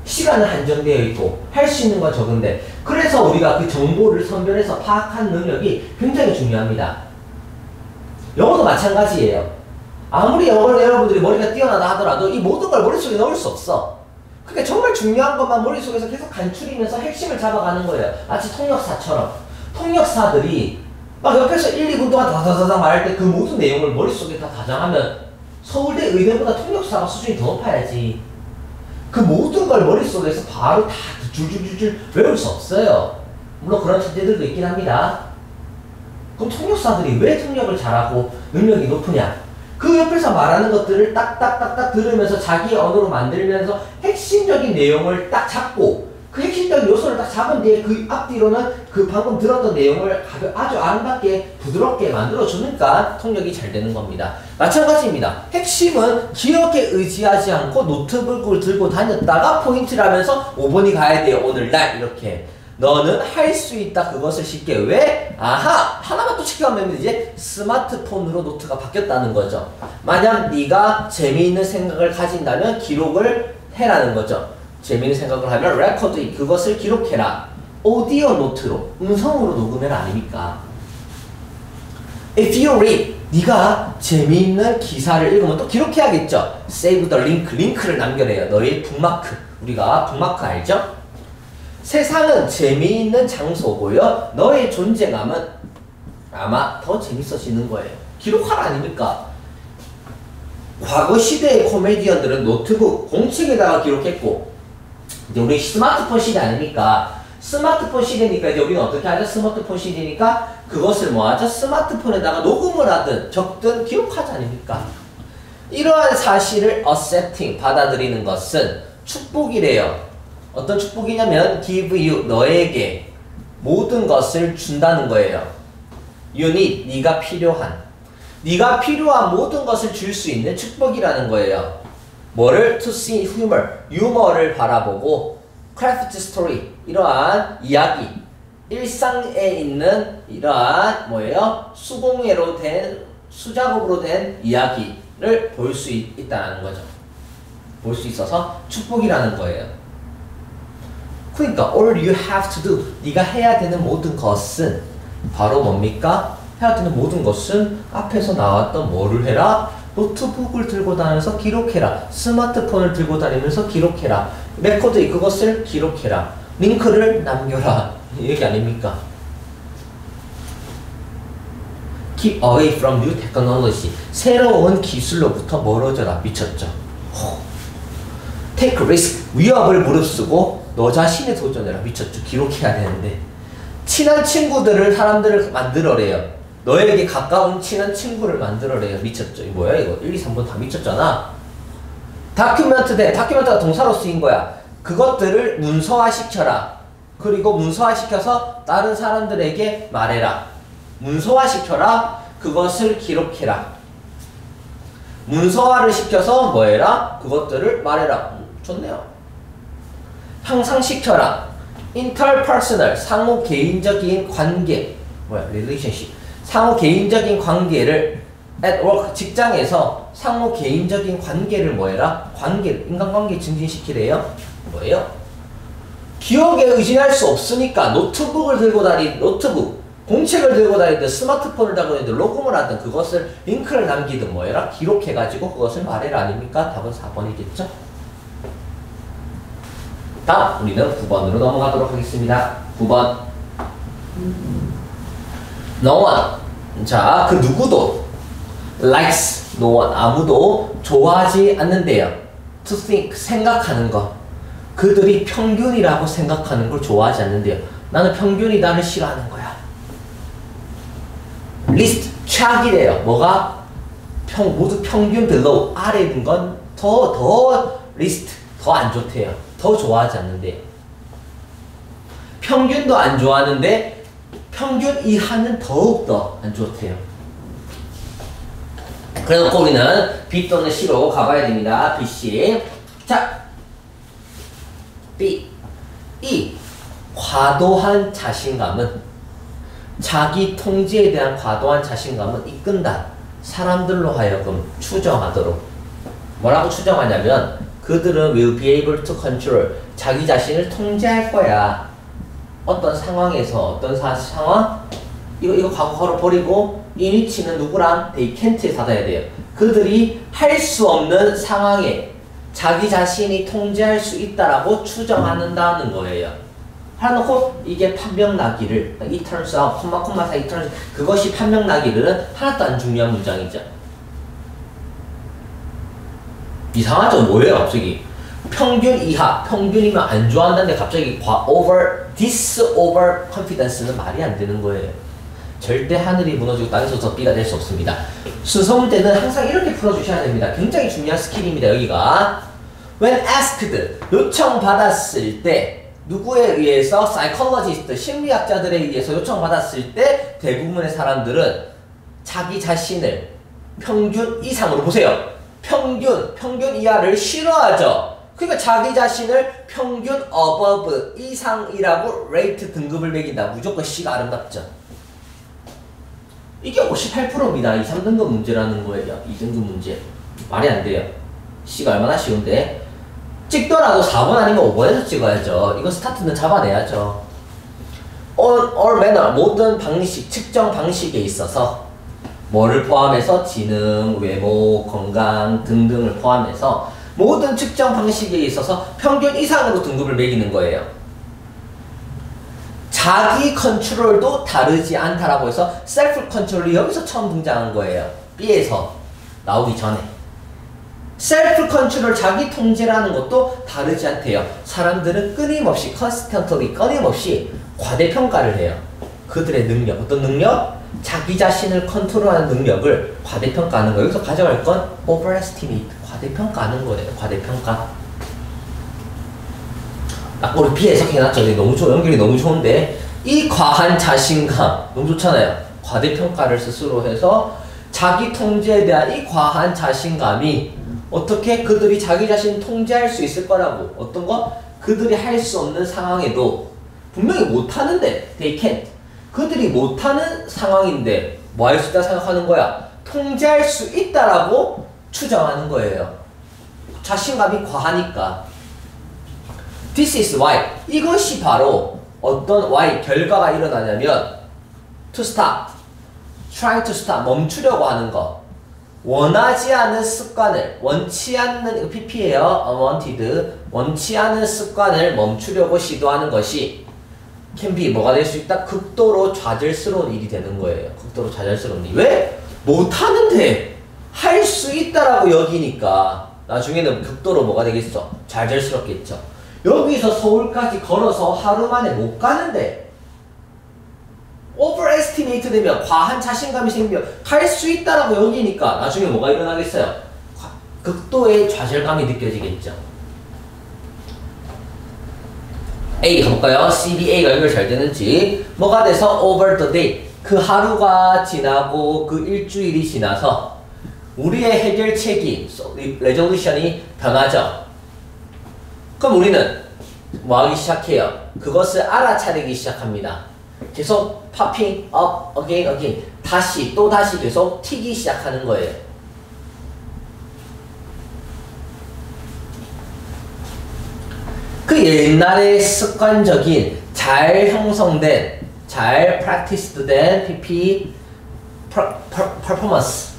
시간은 한정되어 있고 할 수 있는 건 적은데, 그래서 우리가 그 정보를 선별해서 파악하는 능력이 굉장히 중요합니다. 영어도 마찬가지예요. 아무리 영어를 여러분들이 머리가 뛰어나다 하더라도 이 모든 걸 머릿속에 넣을 수 없어. 그러니까 정말 중요한 것만 머릿속에서 계속 간추리면서 핵심을 잡아가는 거예요. 마치 통역사처럼. 통역사들이 막 옆에서 1, 2분 동안 다다다다 말할 때 그 모든 내용을 머릿속에 다 다정하면 서울대 의대보다 통역사가 수준이 더 높아야지. 그 모든 걸 머릿속에서 바로 다 줄줄줄줄 외울 수 없어요. 물론 그런 천재들도 있긴 합니다. 그럼 통역사들이 왜 통역을 잘하고 능력이 높으냐? 그 옆에서 말하는 것들을 딱딱딱딱 들으면서 자기 언어로 만들면서 핵심적인 내용을 딱 잡고 그 핵심적인 요소를 딱 잡은 뒤에 그 앞뒤로는 그 방금 들었던 내용을 아주 아름답게 부드럽게 만들어주니까 통역이 잘 되는 겁니다. 마찬가지입니다. 핵심은 기억에 의지하지 않고 노트북을 들고 다녔다가 포인트를 하면서 5번이 가야 돼요. 오늘날 이렇게. 너는 할 수 있다. 그것을 쉽게. 왜? 아하! 하나만 또 체크하면 이제 스마트폰으로 노트가 바뀌었다는 거죠. 만약 네가 재미있는 생각을 가진다면 기록을 해라는 거죠. 재미있는 생각을 하면 레코드, 그것을 기록해라. 오디오 노트로, 음성으로 녹음해라 아닙니까? If you read, 네가 재미있는 기사를 읽으면 또 기록해야겠죠. Save the link, 링크를 남겨내요. 너의 북마크. 우리가 북마크 알죠? 세상은 재미있는 장소고요. 너의 존재감은 아마 더 재밌어지는 거예요. 기록하라 아닙니까? 과거 시대의 코미디언들은 노트북, 공책에다가 기록했고, 이제 우리 스마트폰 시대 아닙니까? 스마트폰 시대니까 이제 우리는 어떻게 하죠? 스마트폰 시대니까 그것을 뭐 하죠? 스마트폰에다가 녹음을 하든 적든 기록하지 아닙니까? 이러한 사실을 accepting, 받아들이는 것은 축복이래요. 어떤 축복이냐면 give you, 너에게 모든 것을 준다는 거예요. You need, 네가 필요한. 네가 필요한 모든 것을 줄 수 있는 축복이라는 거예요. 뭐를? To see humor, 유머를 바라보고 craft story, 이러한 이야기, 일상에 있는 이러한 뭐예요? 수공예로 된, 수작업으로 된 이야기를 볼 수 있다는 거죠. 볼 수 있어서 축복이라는 거예요. 그러니까 all you have to do, 네가 해야 되는 모든 것은 바로 뭡니까? 해야 되는 모든 것은 앞에서 나왔던 뭐를 해라? 노트북을 들고 다니면서 기록해라. 스마트폰을 들고 다니면서 기록해라. 레코드, 그것을 기록해라. 링크를 남겨라. 이 얘기 아닙니까? Keep away from new technology. 새로운 기술로부터 멀어져라. 미쳤죠? Take risk. 위협을 무릅쓰고 너 자신에 도전해라. 미쳤죠? 기록해야 되는데. 친한 친구들을, 사람들을 만들어래요. 너에게 가까운 친한 친구를 만들어래요. 미쳤죠? 이거 뭐야 이거? 1, 2, 3번 다 미쳤잖아. 다큐멘트 돼. 다큐멘트가 동사로 쓰인 거야. 그것들을 문서화시켜라. 그리고 문서화시켜서 다른 사람들에게 말해라. 문서화시켜라. 그것을 기록해라. 문서화를 시켜서 뭐 해라? 그것들을 말해라. 좋네요. 향상시켜라. interpersonal, 상호 개인적인 관계. 뭐야? relationship. 상호 개인적인 관계를 at work, 직장에서 상호 개인적인 관계를 뭐해라? 관계를, 인간관계 증진시키래요. 뭐예요? 기억에 의지할 수 없으니까 노트북을 들고 노트북, 공책을 들고 다니든 스마트폰을 들고 다니든 녹음을 하든 그것을 링크를 남기든 뭐해라? 기록해가지고 그것을 말해라 아닙니까? 답은 4번이겠죠? 다음 우리는 9번으로 넘어가도록 하겠습니다. 9번 No one. 자, 그 누구도 likes no one. 아무도 좋아하지 않는데요. To think, 생각하는 거. 그들이 평균이라고 생각하는 걸 좋아하지 않는데요. 나는 평균이 나를 싫어하는 거야. 리스트 최악이래요. 뭐가? 모두 평균 below 아래에 있는 건 더 리스트 더 안 좋대요. 더 좋아하지 않는데요. 평균도 안 좋아하는데 평균 이하는 더욱더 안 좋대요. 그래서 우리는 B 또는 C로 가봐야 됩니다. B, C. 자, B. 이 과도한 자신감은 자기 통제에 대한 과도한 자신감은 이끈다. 사람들로 하여금 추정하도록. 뭐라고 추정하냐면 그들은 will be able to control. 자기 자신을 통제할 거야. 어떤 상황에서 어떤 상황? 이거 과거로 버리고 이 위치는 누구랑? they can't에 닫아야 돼요. 그들이 할 수 없는 상황에 자기 자신이 통제할 수 있다라고 추정한다는 거예요. 하나놓고 이게 판명나기를 it turns out, 콤마 사이 turns 그것이 판명나기를 하나도 안 중요한 문장이죠. 이상하죠? 뭐예요 갑자기? 평균 이하, 평균이면 안 좋아한다는데 갑자기 over confidence는 말이 안 되는 거예요. 절대 하늘이 무너지고 땅이 솟아서 B가 될 수 없습니다. 순서 문제는 항상 이렇게 풀어주셔야 됩니다. 굉장히 중요한 스킬입니다. 여기가 when asked, 요청받았을 때 누구에 의해서 psychologist, 심리학자들에 의해서 요청받았을 때 대부분의 사람들은 자기 자신을 평균 이상으로 보세요. 평균 이하를 싫어하죠. 그러니까 자기 자신을 평균 above 이상이라고 rate 등급을 매긴다. 무조건 C가 아름답죠. 이게 58%입니다. 이 3등급 문제라는 거예요. 2등급 문제. 말이 안 돼요. C가 얼마나 쉬운데. 찍더라도 4번 아니면 5번에서 찍어야죠. 이거 스타트는 잡아내야죠. all manner, 모든 방식, 측정 방식에 있어서 뭐를 포함해서 지능, 외모, 건강 등등을 포함해서 모든 측정 방식에 있어서 평균 이상으로 등급을 매기는 거예요. 자기 컨트롤도 다르지 않다라고 해서 셀프 컨트롤이 여기서 처음 등장한 거예요. B에서 나오기 전에. 셀프 컨트롤, 자기 통제라는 것도 다르지 않대요. 사람들은 끊임없이 constantly, 끊임없이 과대평가를 해요. 그들의 능력, 어떤 능력? 자기 자신을 컨트롤하는 능력을 과대평가하는 거예요. 여기서 가져갈 건 overestimate, 과대평가하는 거예요. 과대평가. 아까 우리 B 해석해놨죠. 연결이 너무 좋은데 이 과한 자신감 너무 좋잖아요. 과대평가를 스스로 해서 자기 통제에 대한 이 과한 자신감이 어떻게 그들이 자기 자신을 통제할 수 있을 거라고. 어떤 거? 그들이 할 수 없는 상황에도 분명히 못하는데 they can't. 그들이 못하는 상황인데 뭐 할 수 있다 생각하는 거야? 통제할 수 있다라고 추정하는 거예요. 자신감이 과하니까. This is why. 이것이 바로 어떤 why 결과가 일어나냐면 to stop, try to stop, 멈추려고 하는 거. 원하지 않은 습관을, 원치 않는, 이거 PP예요. unwanted. 원치 않은 습관을 멈추려고 시도하는 것이 can be 뭐가 될 수 있다? 극도로 좌절스러운 일이 되는 거예요. 극도로 좌절스러운 일. 왜? 못하는데 할 수 있다라고 여기니까 나중에는 극도로 뭐가 되겠어? 좌절스럽겠죠. 여기서 서울까지 걸어서 하루 만에 못 가는데 overestimate 되면 과한 자신감이 생기면 갈 수 있다라고 여기니까 나중에 뭐가 일어나겠어요? 극도의 좌절감이 느껴지겠죠. A 가볼까요? CBA가 연결 잘 되는지. 뭐가 돼서 over the day, 그 하루가 지나고 그 일주일이 지나서 우리의 해결책이 resolution이 변하죠. 그럼 우리는 뭐 하기 시작해요? 그것을 알아차리기 시작합니다. 계속 popping up again 다시 또 다시 계속 튀기 시작하는 거예요. 그 옛날에 습관적인 잘 형성된 잘 practiced 된 PP performance,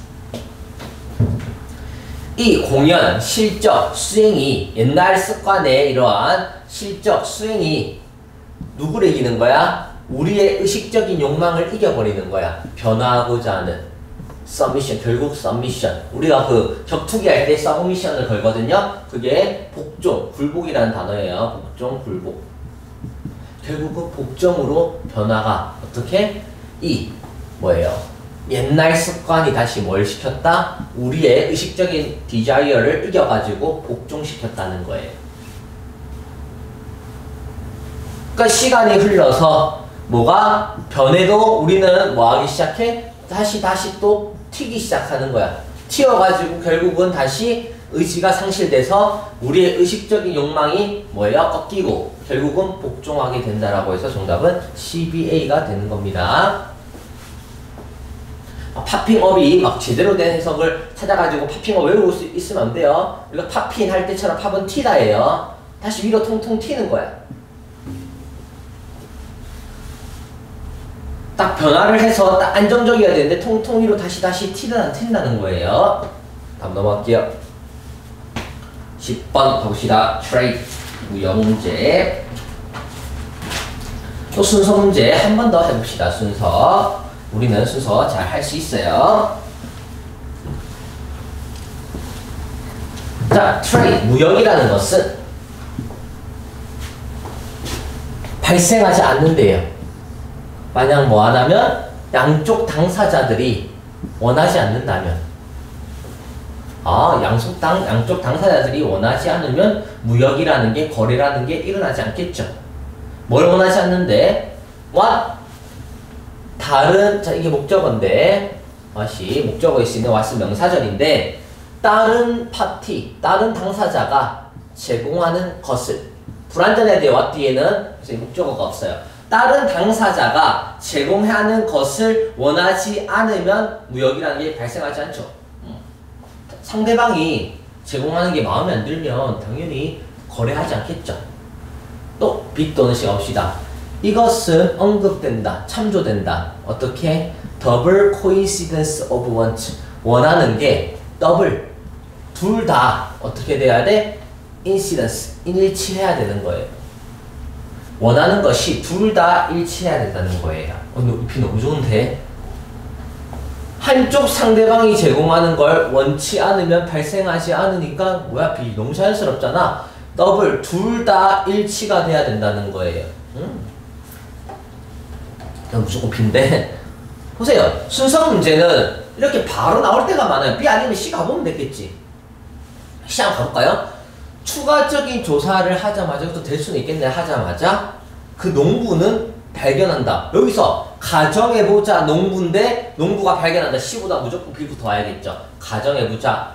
이 공연, 실적, 수행이 옛날 습관의 이러한 실적, 수행이 누구를 이기는 거야? 우리의 의식적인 욕망을 이겨버리는 거야. 변화하고자 하는 submission, 결국 submission. 우리가 그 격투기 할 때 submission을 걸거든요. 그게 복종, 굴복이라는 단어예요. 복종, 굴복. 결국 그 복종으로 변화가 어떻게? 이 뭐예요? 옛날 습관이 다시 뭘 시켰다? 우리의 의식적인 디자이어를 이겨가지고 복종시켰다는 거예요. 그러니까 시간이 흘러서 뭐가 변해도 우리는 뭐 하기 시작해? 다시 또 튀기 시작하는 거야. 튀어가지고 결국은 다시 의지가 상실돼서 우리의 의식적인 욕망이 뭐예요? 꺾이고 결국은 복종하게 된다라고 해서 정답은 CBA가 되는 겁니다. 팝핑업이 막 제대로 된 해석을 찾아가지고 팝핑업 외울 수 있으면 안 돼요. 우리가 팝핀 할 때처럼 팝은 튀다예요. 다시 위로 통통 튀는 거야. 딱 변화를 해서 딱 안정적이어야 되는데 통통 위로 다시 튄다는 거예요. 다음 넘어갈게요. 10번 가봅시다. 트레이드 무역 문제. 또 순서 문제 한 번 더 해봅시다. 순서. 우리는 순서 잘 할 수 있어요. 자, 트레이드 무역이라는 것은 발생하지 않는데요. 만약 뭐 하냐면 양쪽 당사자들이 원하지 않는다면 양쪽 당사자들이 원하지 않으면 무역이라는 게 거래라는 게 일어나지 않겠죠. 뭘 원하지 않는데 자 이게 목적어인데 다시 목적어에 쓰이는 what's 명사절인데 다른 파티, 다른 당사자가 제공하는 것을 불완전해야 돼요. what 뒤에는 그래서 목적어가 없어요. 다른 당사자가 제공하는 것을 원하지 않으면 무역이라는 게 발생하지 않죠. 상대방이 제공하는 게 마음에 안 들면 당연히 거래하지 않겠죠. 또 B 또는 C 가봅시다. 이것은 언급된다, 참조된다. 어떻게? Double coincidence of want. 원하는 게 더블, 둘 다 어떻게 돼야 돼? incidence, 일치해야 되는 거예요. 원하는 것이 둘 다 일치해야 된다는 거예요. 이 너무 좋은데? 한쪽 상대방이 제공하는 걸 원치 않으면 발생하지 않으니까 뭐야? B 너무 자연스럽잖아. 더블, 둘 다 일치가 돼야 된다는 거예요. 무조건 B인데 보세요. 순서 문제는 이렇게 바로 나올 때가 많아요. B 아니면 C 가보면 되겠지. C 한번 가볼까요? 추가적인 조사를 하자마자 또 될 수는 있겠네. 하자마자 그 농부는 발견한다. 여기서 가정해보자 농부인데 농부가 발견한다. C보다 무조건 B부터 와야겠죠. 가정해보자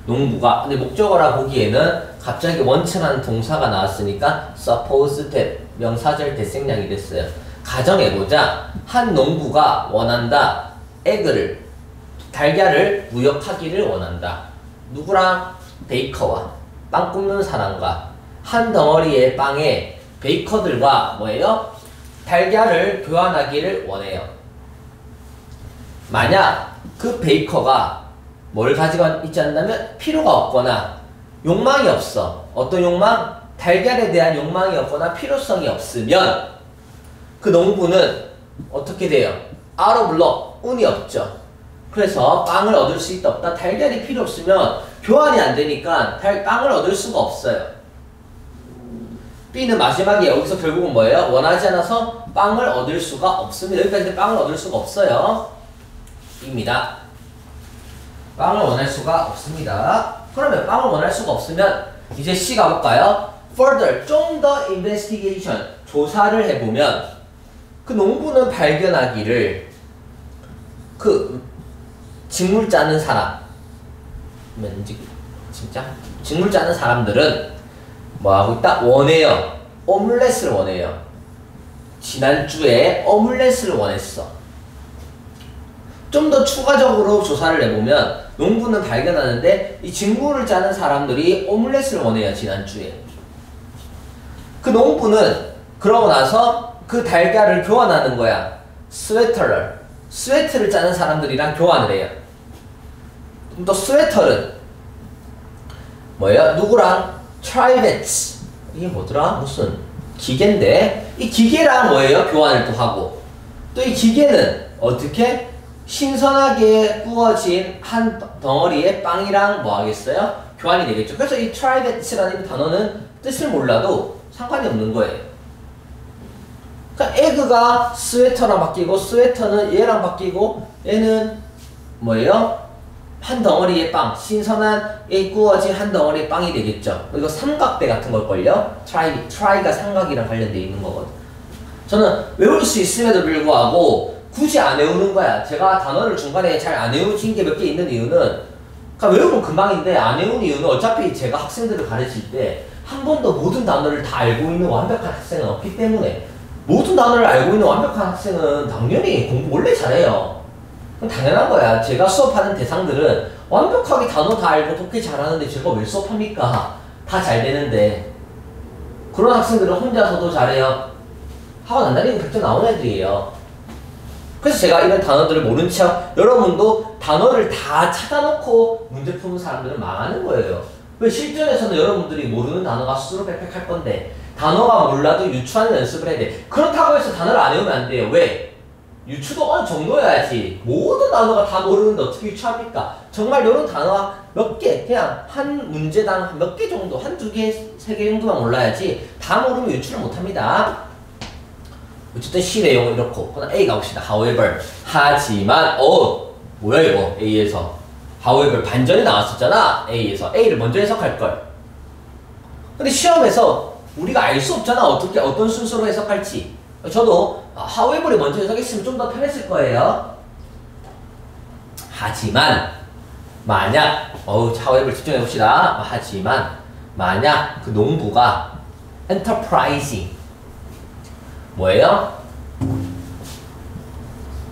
농부가. 근데 목적어라 보기에는 갑자기 원천한 동사가 나왔으니까 suppose that 명사절 대생략이 됐어요. 가정해보자 한 농부가 원한다. 에그를 달걀을 무역하기를 원한다. 누구랑? 베이커와 빵 굽는 사람과 한 덩어리의 빵에 베이커들과 뭐예요? 달걀을 교환하기를 원해요. 만약 그 베이커가 뭘 가지고 있지 않다면 필요가 없거나 욕망이 없어. 어떤 욕망? 달걀에 대한 욕망이 없거나 필요성이 없으면 그 농부는 어떻게 돼요? out of luck, 운이 없죠. 그래서 빵을 얻을 수 있다 없다. 달걀이 필요 없으면 교환이 안 되니까 빵을 얻을 수가 없어요. B는 마지막에 여기서 결국은 뭐예요? 원하지 않아서 빵을 얻을 수가 없습니다. 여기까지 빵을 얻을 수가 없어요. 입니다. 빵을 원할 수가 없습니다. 그러면 빵을 원할 수가 없으면 이제 C 가볼까요? Further, 좀 더 investigation, 조사를 해보면 그 농부는 발견하기를 그 직물 짜는 사람, 진짜 직물 짜는 사람들은 뭐 하고 있다? 원해요. 오믈렛을 원해요. 지난주에 오믈렛을 원했어. 좀 더 추가적으로 조사를 해보면 농부는 발견하는데 이 직물을 짜는 사람들이 오믈렛을 원해요. 지난주에. 그 농부는 그러고 나서 그 달걀을 교환하는 거야. 스웨터를 짜는 사람들이랑 교환을 해요. 또 스웨터는 뭐예요? 누구랑? 트라이베츠. 이게 뭐더라? 무슨 기계인데 이 기계랑 뭐예요? 교환을 또 하고 또 이 기계는 어떻게? 신선하게 구워진 한 덩어리의 빵이랑 뭐 하겠어요? 교환이 되겠죠. 그래서 이 트라이베츠라는 단어는 뜻을 몰라도 상관이 없는 거예요. 그러니까 에그가 스웨터랑 바뀌고 스웨터는 얘랑 바뀌고 얘는 뭐예요? 한 덩어리의 빵, 신선한 에 구워진 한 덩어리의 빵이 되겠죠. 이거 삼각대 같은 걸걸요? try가 삼각이랑 관련돼 있는 거거든. 저는 외울 수 있음에도 불구하고 굳이 안 외우는 거야. 제가 단어를 중간에 잘 안 외우신 게 몇 개 있는 이유는, 그러니까 외우면 금방인데 안 외우는 이유는 어차피 제가 학생들을 가르칠 때 한 번도 모든 단어를 다 알고 있는 완벽한 학생은 없기 때문에, 모든 단어를 알고 있는 완벽한 학생은 당연히 공부 원래 잘해요. 당연한 거야. 제가 수업하는 대상들은 완벽하게 단어 다 알고 독해 잘하는데 제가 왜 수업합니까? 다 잘 되는데. 그런 학생들은 혼자서도 잘해요. 학원 안 다니고 100점 나온 애들이에요. 그래서 제가 이런 단어들을 모른 척, 여러분도 단어를 다 찾아놓고 문제 푸는 사람들은 망하는 거예요. 왜 실전에서는 여러분들이 모르는 단어가 스스로 빽빽할 건데, 단어가 몰라도 유추하는 연습을 해야 돼. 그렇다고 해서 단어를 안 외우면 안 돼요. 왜? 유추도 어느 정도여야지. 모든 단어가 다 모르는데 어떻게 유추합니까? 정말 이런 단어가 몇 개, 그냥 한 문제당 몇 개 정도, 한두 개, 세 개 정도만 몰라야지 다 모르면 유추를 못합니다. 어쨌든 C 내용은 이렇고, 그럼 A 가봅시다. However, 하지만, 뭐야 이거 A에서. However, 반전이 나왔었잖아. A에서. A를 먼저 해석할걸. 근데 시험에서 우리가 알 수 없잖아. 어떤 순서로 해석할지. 저도 however를 먼저 해석했으면 좀 더 편했을 거예요. 하지만, 만약, however 집중해봅시다. 하지만, 만약 그 농부가 enterprising, 뭐예요?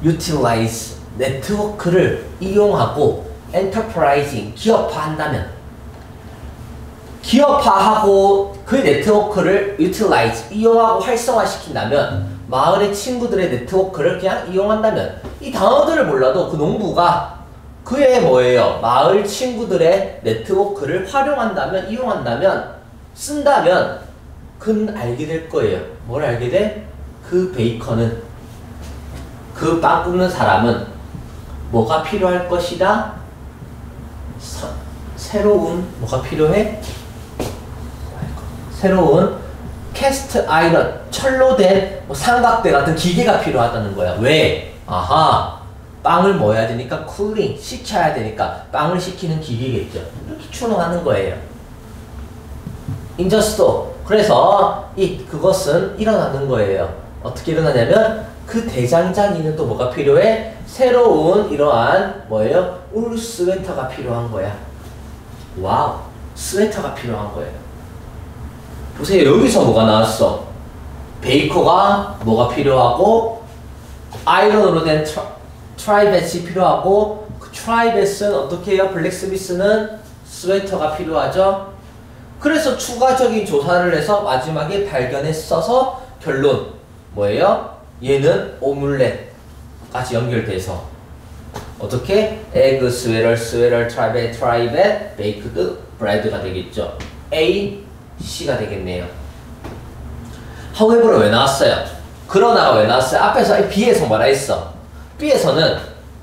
utilize, 네트워크를 이용하고 enterprising, 기업화하고 그 네트워크를 utilize, 이용하고 활성화시킨다면, 마을의 친구들의 네트워크를 그냥 이용한다면, 이 단어들을 몰라도 그 농부가 그의 뭐예요? 마을 친구들의 네트워크를 활용한다면, 이용한다면, 쓴다면 그는 알게 될 거예요. 뭘 알게 돼? 그 베이커는, 그 빵 굽는 사람은 뭐가 필요할 것이다? 새로운 뭐가 필요해? 새로운 캐스트 아이런, 철로 된 삼각대 같은 기계가 필요하다는 거야. 왜? 빵을 뭐 해야 되니까? 쿨링, 식혀야 되니까 빵을 식히는 기계겠죠. 이렇게 추론하는 거예요. 인저스도. 그래서 그것은 일어나는 거예요. 어떻게 일어나냐면 그 대장장이는 또 뭐가 필요해? 새로운 이러한 뭐예요? 울 스웨터가 필요한 거야. 와우, 스웨터가 필요한 거예요. 보세요. 여기서 뭐가 나왔어? 베이커가 뭐가 필요하고, 아이런으로 된 트라이벳이 필요하고, 그 트라이벳은 어떻게 해요? 블랙스미스는 스웨터가 필요하죠. 그래서 추가적인 조사를 해서 마지막에 발견했어서 결론 뭐예요? 얘는 오믈렛까지 연결돼서 어떻게? 에그, 스웨터, 트라이벳, 베이크드, 브레드가 되겠죠. A, C가 되겠네요. however는 왜 나왔어요? 그러나가 왜 나왔어요? 앞에서 B에서 뭐라 했어? B에서는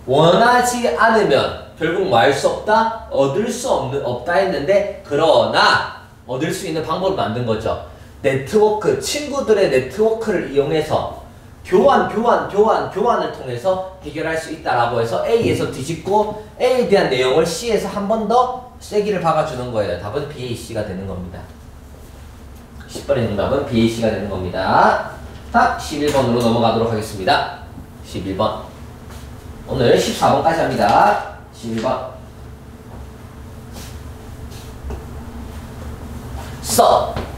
원하지 않으면 결국 뭐 할 수 없다? 얻을 수 없다 했는데, 그러나 얻을 수 있는 방법을 만든 거죠. 네트워크, 친구들의 네트워크를 이용해서 교환을 통해서 해결할 수 있다라고 해서 A에서 뒤집고 A에 대한 내용을 C에서 한 번 더 세기를 박아주는 거예요. 답은 BAC가 되는 겁니다. 10번의 정답은 BAC가 되는 겁니다. 자, 11번으로 넘어가도록 하겠습니다. 11번. 오늘 14번까지 합니다. 11번.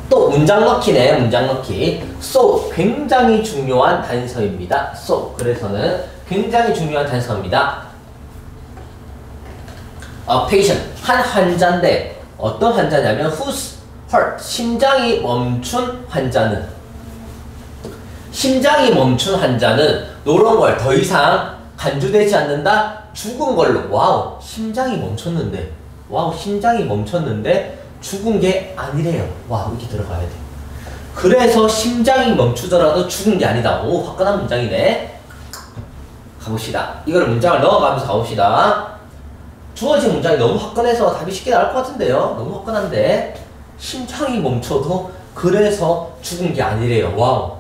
또 문장 넣기네. 문장 넣기. So 굉장히 중요한 단서입니다. So 그래서는 굉장히 중요한 단서입니다. A patient, 한 환자인데 어떤 환자냐면 whose heart, 심장이 멈춘 환자는, 심장이 멈춘 환자는 노런 걸 더 이상 간주되지 않는다. 죽은 걸로. 와우, 심장이 멈췄는데, 와우, 심장이 멈췄는데 죽은 게 아니래요. 와, 이렇게 들어가야 돼. 그래서 심장이 멈추더라도 죽은 게 아니다. 오, 화끈한 문장이네. 가봅시다. 이거를 문장을 넣어가면서 가봅시다. 주어진 문장이 너무 화끈해서 답이 쉽게 나올 것 같은데요. 너무 화끈한데. 심장이 멈춰도 그래서 죽은 게 아니래요. 와우.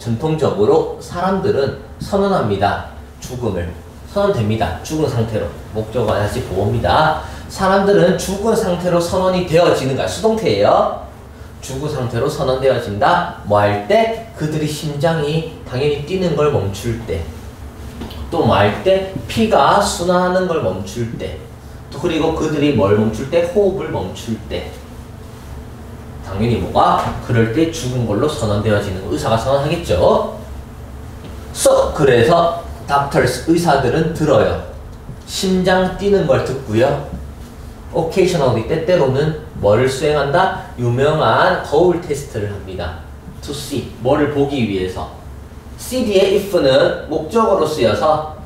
전통적으로 사람들은 선언합니다. 죽음을. 선언됩니다. 죽은 상태로. 목적어 다시 보호입니다. 사람들은 죽은 상태로 선언이 되어지는가? 수동태예요. 죽은 상태로 선언되어진다. 뭐 할 때? 그들이 심장이 당연히 뛰는 걸 멈출 때. 또 뭐 할 때? 피가 순환하는 걸 멈출 때. 또 그리고 그들이 뭘 멈출 때? 호흡을 멈출 때. 당연히 뭐가? 그럴 때 죽은 걸로 선언되어지는 거. 의사가 선언하겠죠. 그래서 doctors, 의사들은 들어요. 심장 뛰는 걸 듣고요. occasionally, 때때로는 뭐를 수행한다? 유명한 거울 테스트를 합니다. to see, 뭐를 보기 위해서. see 뒤에 if는 목적어로 쓰여서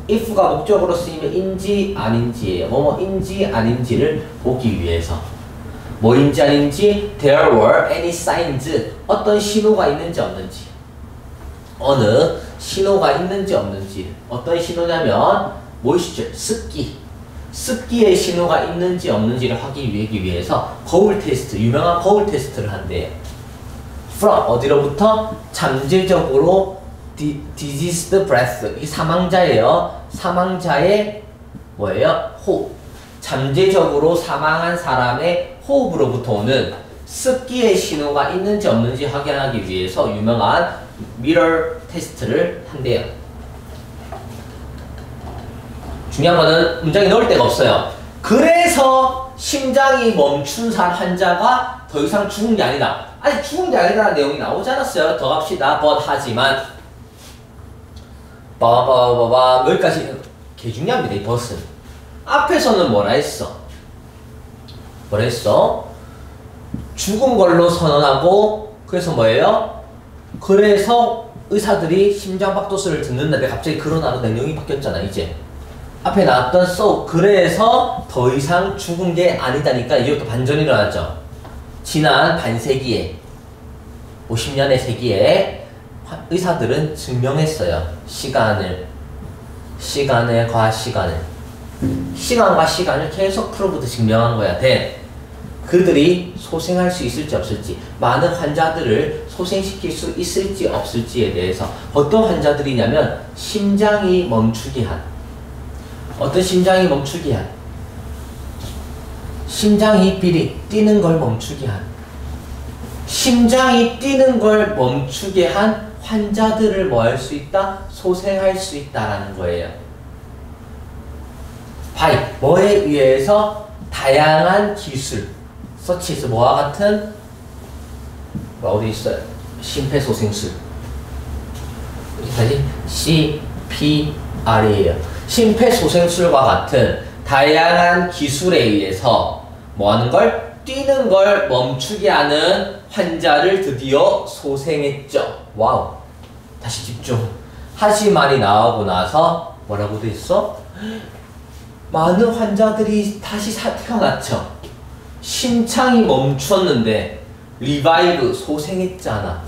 if가 목적어로 쓰이면 인지 아닌지예요. 뭐뭐인지 아닌지를 보기 위해서. 뭐인지 아닌지 there were any signs, 어떤 신호가 있는지 없는지. 어느 신호가 있는지 없는지. 어떤 신호냐면 moisture, 습기의 신호가 있는지 없는지를 확인하기 위해서 거울 테스트, 유명한 거울 테스트를 한대요. from, 어디로부터? 잠재적으로 diseased breath, 이 사망자예요. 사망자의 뭐예요? 호흡. 잠재적으로 사망한 사람의 호흡으로부터 오는 습기의 신호가 있는지 없는지 확인하기 위해서 유명한 미러 테스트를 한대요. 중요한 거는 문장에 넣을 데가 없어요. 그래서 심장이 멈춘 환자가 더 이상 죽은 게 아니다. 아니 죽은 게 아니라는 내용이 나오지 않았어요. 더 갑시다. but 하지만 여기까지 개 중요합니다. 이 but은. 앞에서는 뭐라 했어? 뭐라 했어? 죽은 걸로 선언하고 그래서 뭐예요? 그래서 의사들이 심장박도수를 듣는다는데 갑자기 그러나로 내용이 바뀌었잖아 이제. 앞에 나왔던 so, 그래서 더 이상 죽은 게 아니다니까 이것도 반전이 일어났죠. 지난 반세기에 50년의 세기에 의사들은 증명했어요. 시간과 시간을 계속 프로브도 증명한 거야. 그들이 소생할 수 있을지 없을지, 많은 환자들을 소생시킬 수 있을지 없을지에 대해서. 어떤 환자들이냐면 심장이 멈추게 한, 어떤 심장이 멈추게 한, 심장이 뛰는 걸 멈추게 한, 심장이 뛰는 걸 멈추게 한 환자들을 뭐 할 수 있다? 소생할 수 있다라는 거예요. by, 뭐에 의해서? 다양한 기술, such as 뭐와 같은? 어디 있어요? 심폐소생술. 여기까지 CPR이에요. 심폐소생술과 같은 다양한 기술에 의해서 뭐 하는 걸? 뛰는 걸 멈추게 하는 환자를 드디어 소생했죠. 와우. 다시 집중. 하지만이 나오고 나서 뭐라고 돼 있어? 많은 환자들이 다시 태어났죠. 심장이 멈췄는데 리바이브, 소생했잖아.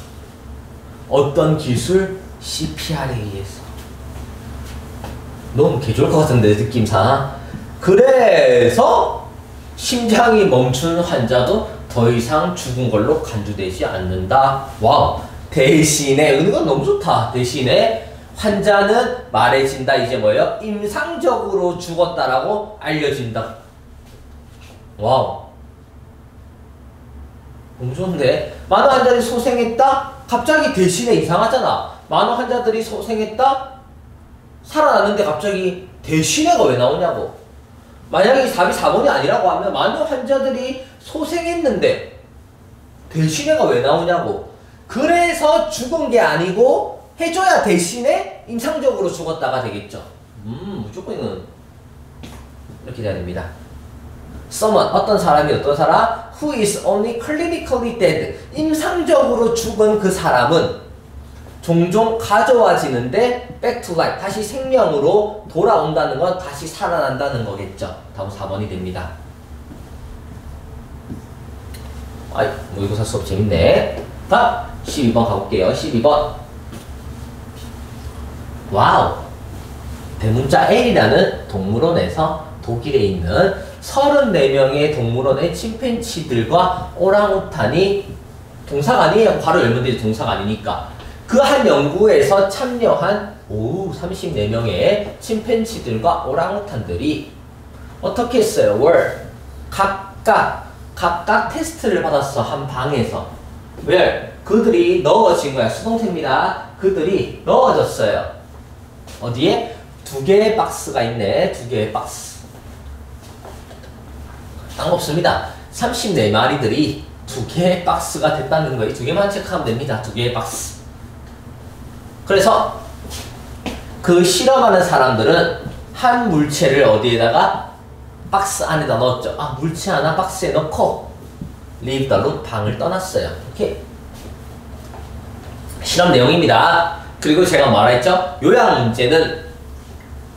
어떤 기술? CPR에 의해서. 너무 개좋을 것 같은데 느낌상. 그래서 심장이 멈춘 환자도 더 이상 죽은 걸로 간주되지 않는다. 와우. 대신에 이건 너무 좋다. 대신에 환자는 말해진다. 이제 뭐예요? 임상적으로 죽었다라고 알려진다. 와우. 너무 좋은데? 많은 환자들이 소생했다? 갑자기 대신에 이상하잖아. 많은 환자들이 소생했다? 살아났는데 갑자기 대신에가 왜 나오냐고. 만약에 답이 4번이 아니라고 하면 많은 환자들이 소생했는데 대신에가 왜 나오냐고. 그래서 죽은 게 아니고 해줘야 대신에 임상적으로 죽었다가 되겠죠. 무조건 이건 이렇게 돼야 됩니다. someone, 어떤 사람이 어떤 사람? who is only clinically dead. 임상적으로 죽은 그 사람은 종종 가져와지는데 back to life, 다시 생명으로 돌아온다는 건 다시 살아난다는 거겠죠. 다음 4번이 됩니다. 아이, 모의고사 수업 재밌네. 다음 12번 가볼게요. 12번. 와우. 대문자 L이라는 동물원에서 독일에 있는 34명의 동물원의 침팬치들과 오랑우탄이, 동사가 아니에요. 괄호 열면 되지, 동사가 아니니까. 그 한 연구에서 참여한 34명의 침팬지들과 오랑우탄들이 어떻게 했어요? 각각 테스트를 받았어. 한 방에서. 왜? 그들이 넣어진 거야. 수동태입니다. 그들이 넣어졌어요. 어디에? 2개의 박스가 있네. 2개의 박스. 딱 없습니다. 34마리들이 2개의 박스가 됐다는 거예요. 2개만 체크하면 됩니다. 2개의 박스. 그래서 그 실험하는 사람들은 한 물체를 어디에다가 박스 안에다 넣었죠. 물체 하나 박스에 넣고 leave the room, 방을 떠났어요. 이렇게 실험 내용입니다. 그리고 제가 말했죠. 요약 문제는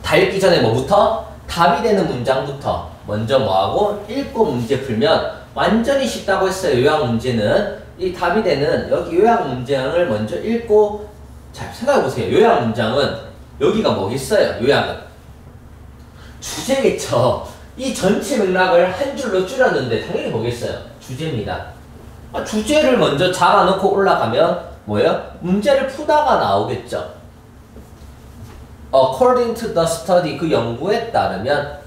다 읽기 전에 뭐부터? 답이 되는 문장부터 먼저 뭐하고 읽고 문제 풀면 완전히 쉽다고 했어요. 요약 문제는 이 답이 되는 여기 요약 문장을 먼저 읽고 잘 생각해보세요. 요약 문장은 여기가 뭐겠어요? 요약은 주제겠죠. 이 전체 맥락을 한 줄로 줄였는데 당연히 뭐겠어요? 주제입니다. 주제를 먼저 잡아놓고 올라가면 뭐예요? 문제를 푸다가 나오겠죠. According to the study, 그 연구에 따르면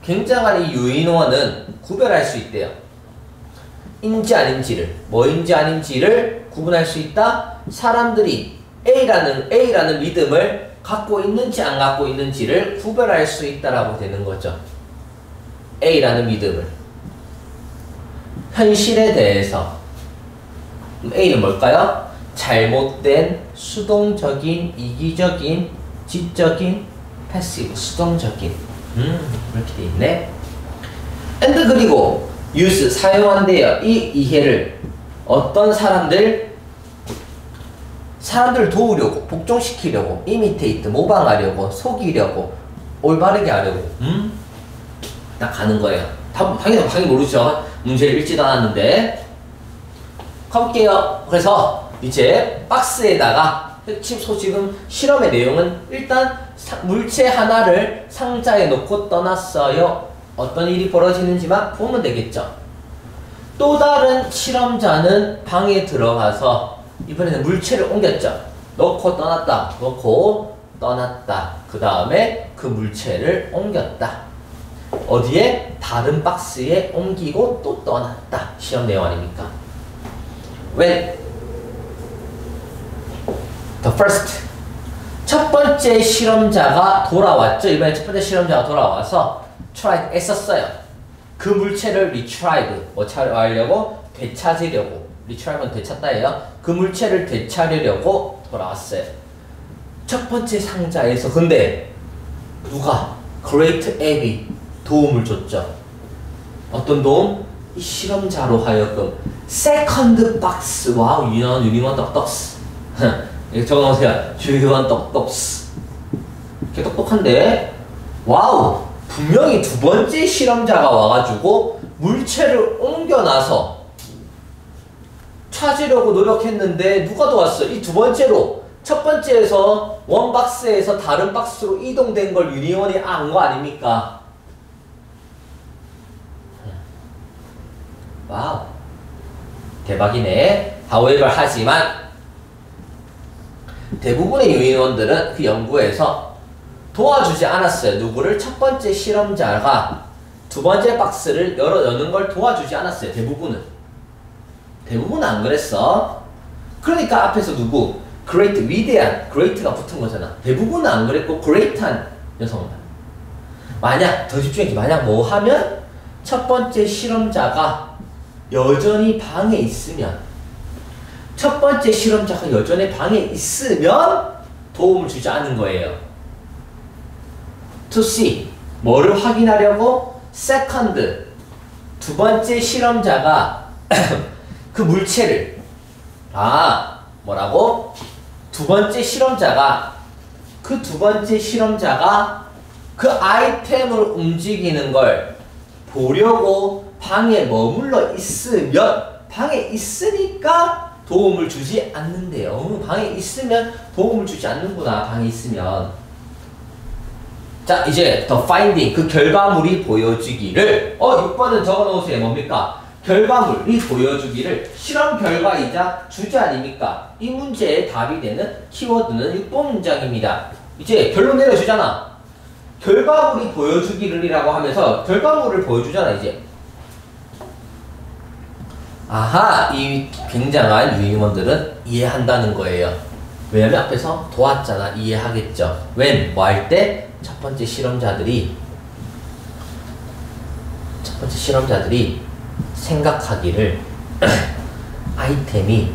굉장한 이 유인원은 구별할 수 있대요. 인지 아닌지를, 뭐인지 아닌지를 구분할 수 있다. 사람들이 A라는 믿음을 갖고 있는지 안 갖고 있는지를 구별할 수 있다라고 되는 거죠. A라는 믿음을. 현실에 대해서. A는 뭘까요? 잘못된, 수동적인, 이기적인, 지적인, 패시브, 수동적인. 이렇게 돼 있네. and 그리고 use, 사용한대요. 이 이해를 어떤 사람들 도우려고, 복종시키려고, imitate, 모방하려고, 속이려고, 올바르게 하려고. 딱 가는 거예요. 당연히 모르죠. 문제를 읽지도 않았는데. 가볼게요. 그래서 이제 박스에다가 핵심 소식은 실험의 내용은 일단 물체 하나를 상자에 놓고 떠났어요. 어떤 일이 벌어지는지만 보면 되겠죠. 또 다른 실험자는 방에 들어가서 이번에는 물체를 옮겼죠. 넣고 떠났다. 넣고 떠났다. 그 다음에 그 물체를 옮겼다. 어디에? 다른 박스에 옮기고 또 떠났다. 실험 내용 아닙니까? When the first, 첫 번째 실험자가 돌아왔죠. 이번에 첫 번째 실험자가 돌아와서 tried, 애썼어요. 그 물체를 retrieve, 뭐 하려고? 되찾으려고. retrieve는 되찾다예요. 그 물체를 되찾으려고 돌아왔어요. 첫 번째 상자에서. 근데 누가? Great Abby 도움을 줬죠. 어떤 도움? 이 실험자로 하여금 세컨드 박스와 유니원 떡떡스. 이렇게 적어놓으세요. 유니원 떡떡스. 이렇게 똑똑한데, 와우, 분명히 두 번째 실험자가 와가지고 물체를 옮겨놔서 찾으려고 노력했는데 누가 도왔어? 이 두 번째로, 첫 번째에서 원 박스에서 다른 박스로 이동된 걸 유니원이 안 거 아닙니까? 와우, 대박이네. however, 하지만 대부분의 유인원들은 그 연구에서 도와주지 않았어요. 누구를? 첫 번째 실험자가 두 번째 박스를 여는 걸 도와주지 않았어요. 대부분은 안 그랬어. 그러니까 앞에서 누구? great, 위대한, great가 붙은 거잖아. 대부분은 안 그랬고 great한 여성만. 만약 더 집중해서 만약 뭐 하면 첫 번째 실험자가 여전히 방에 있으면, 첫 번째 실험자가 여전히 방에 있으면 도움을 주지 않는 거예요. to see, 뭐를 확인하려고? second, 두 번째 실험자가 그 물체를, 뭐라고? 두 번째 실험자가 그 아이템을 움직이는 걸 보려고 방에 머물러 있으면, 방에 있으니까 도움을 주지 않는데요. 방에 있으면 도움을 주지 않는구나. 방에 있으면. 자, 이제 the finding, 그 결과물이 보여지기를 6번은 적어놓으세요. 뭡니까? 결과물이 보여주기를 실험 결과이자 주제 아닙니까? 이 문제의 답이 되는 키워드는 육보 문장입니다. 이제 결론 내려주잖아. 결과물이 보여주기를 이라고 하면서 결과물을 보여주잖아 이제. 아하, 이 굉장한 유인원들은 이해한다는 거예요. 왜냐면 앞에서 도왔잖아. 이해하겠죠. when, 뭐 할 때? 첫 번째 실험자들이 생각하기를 아이템이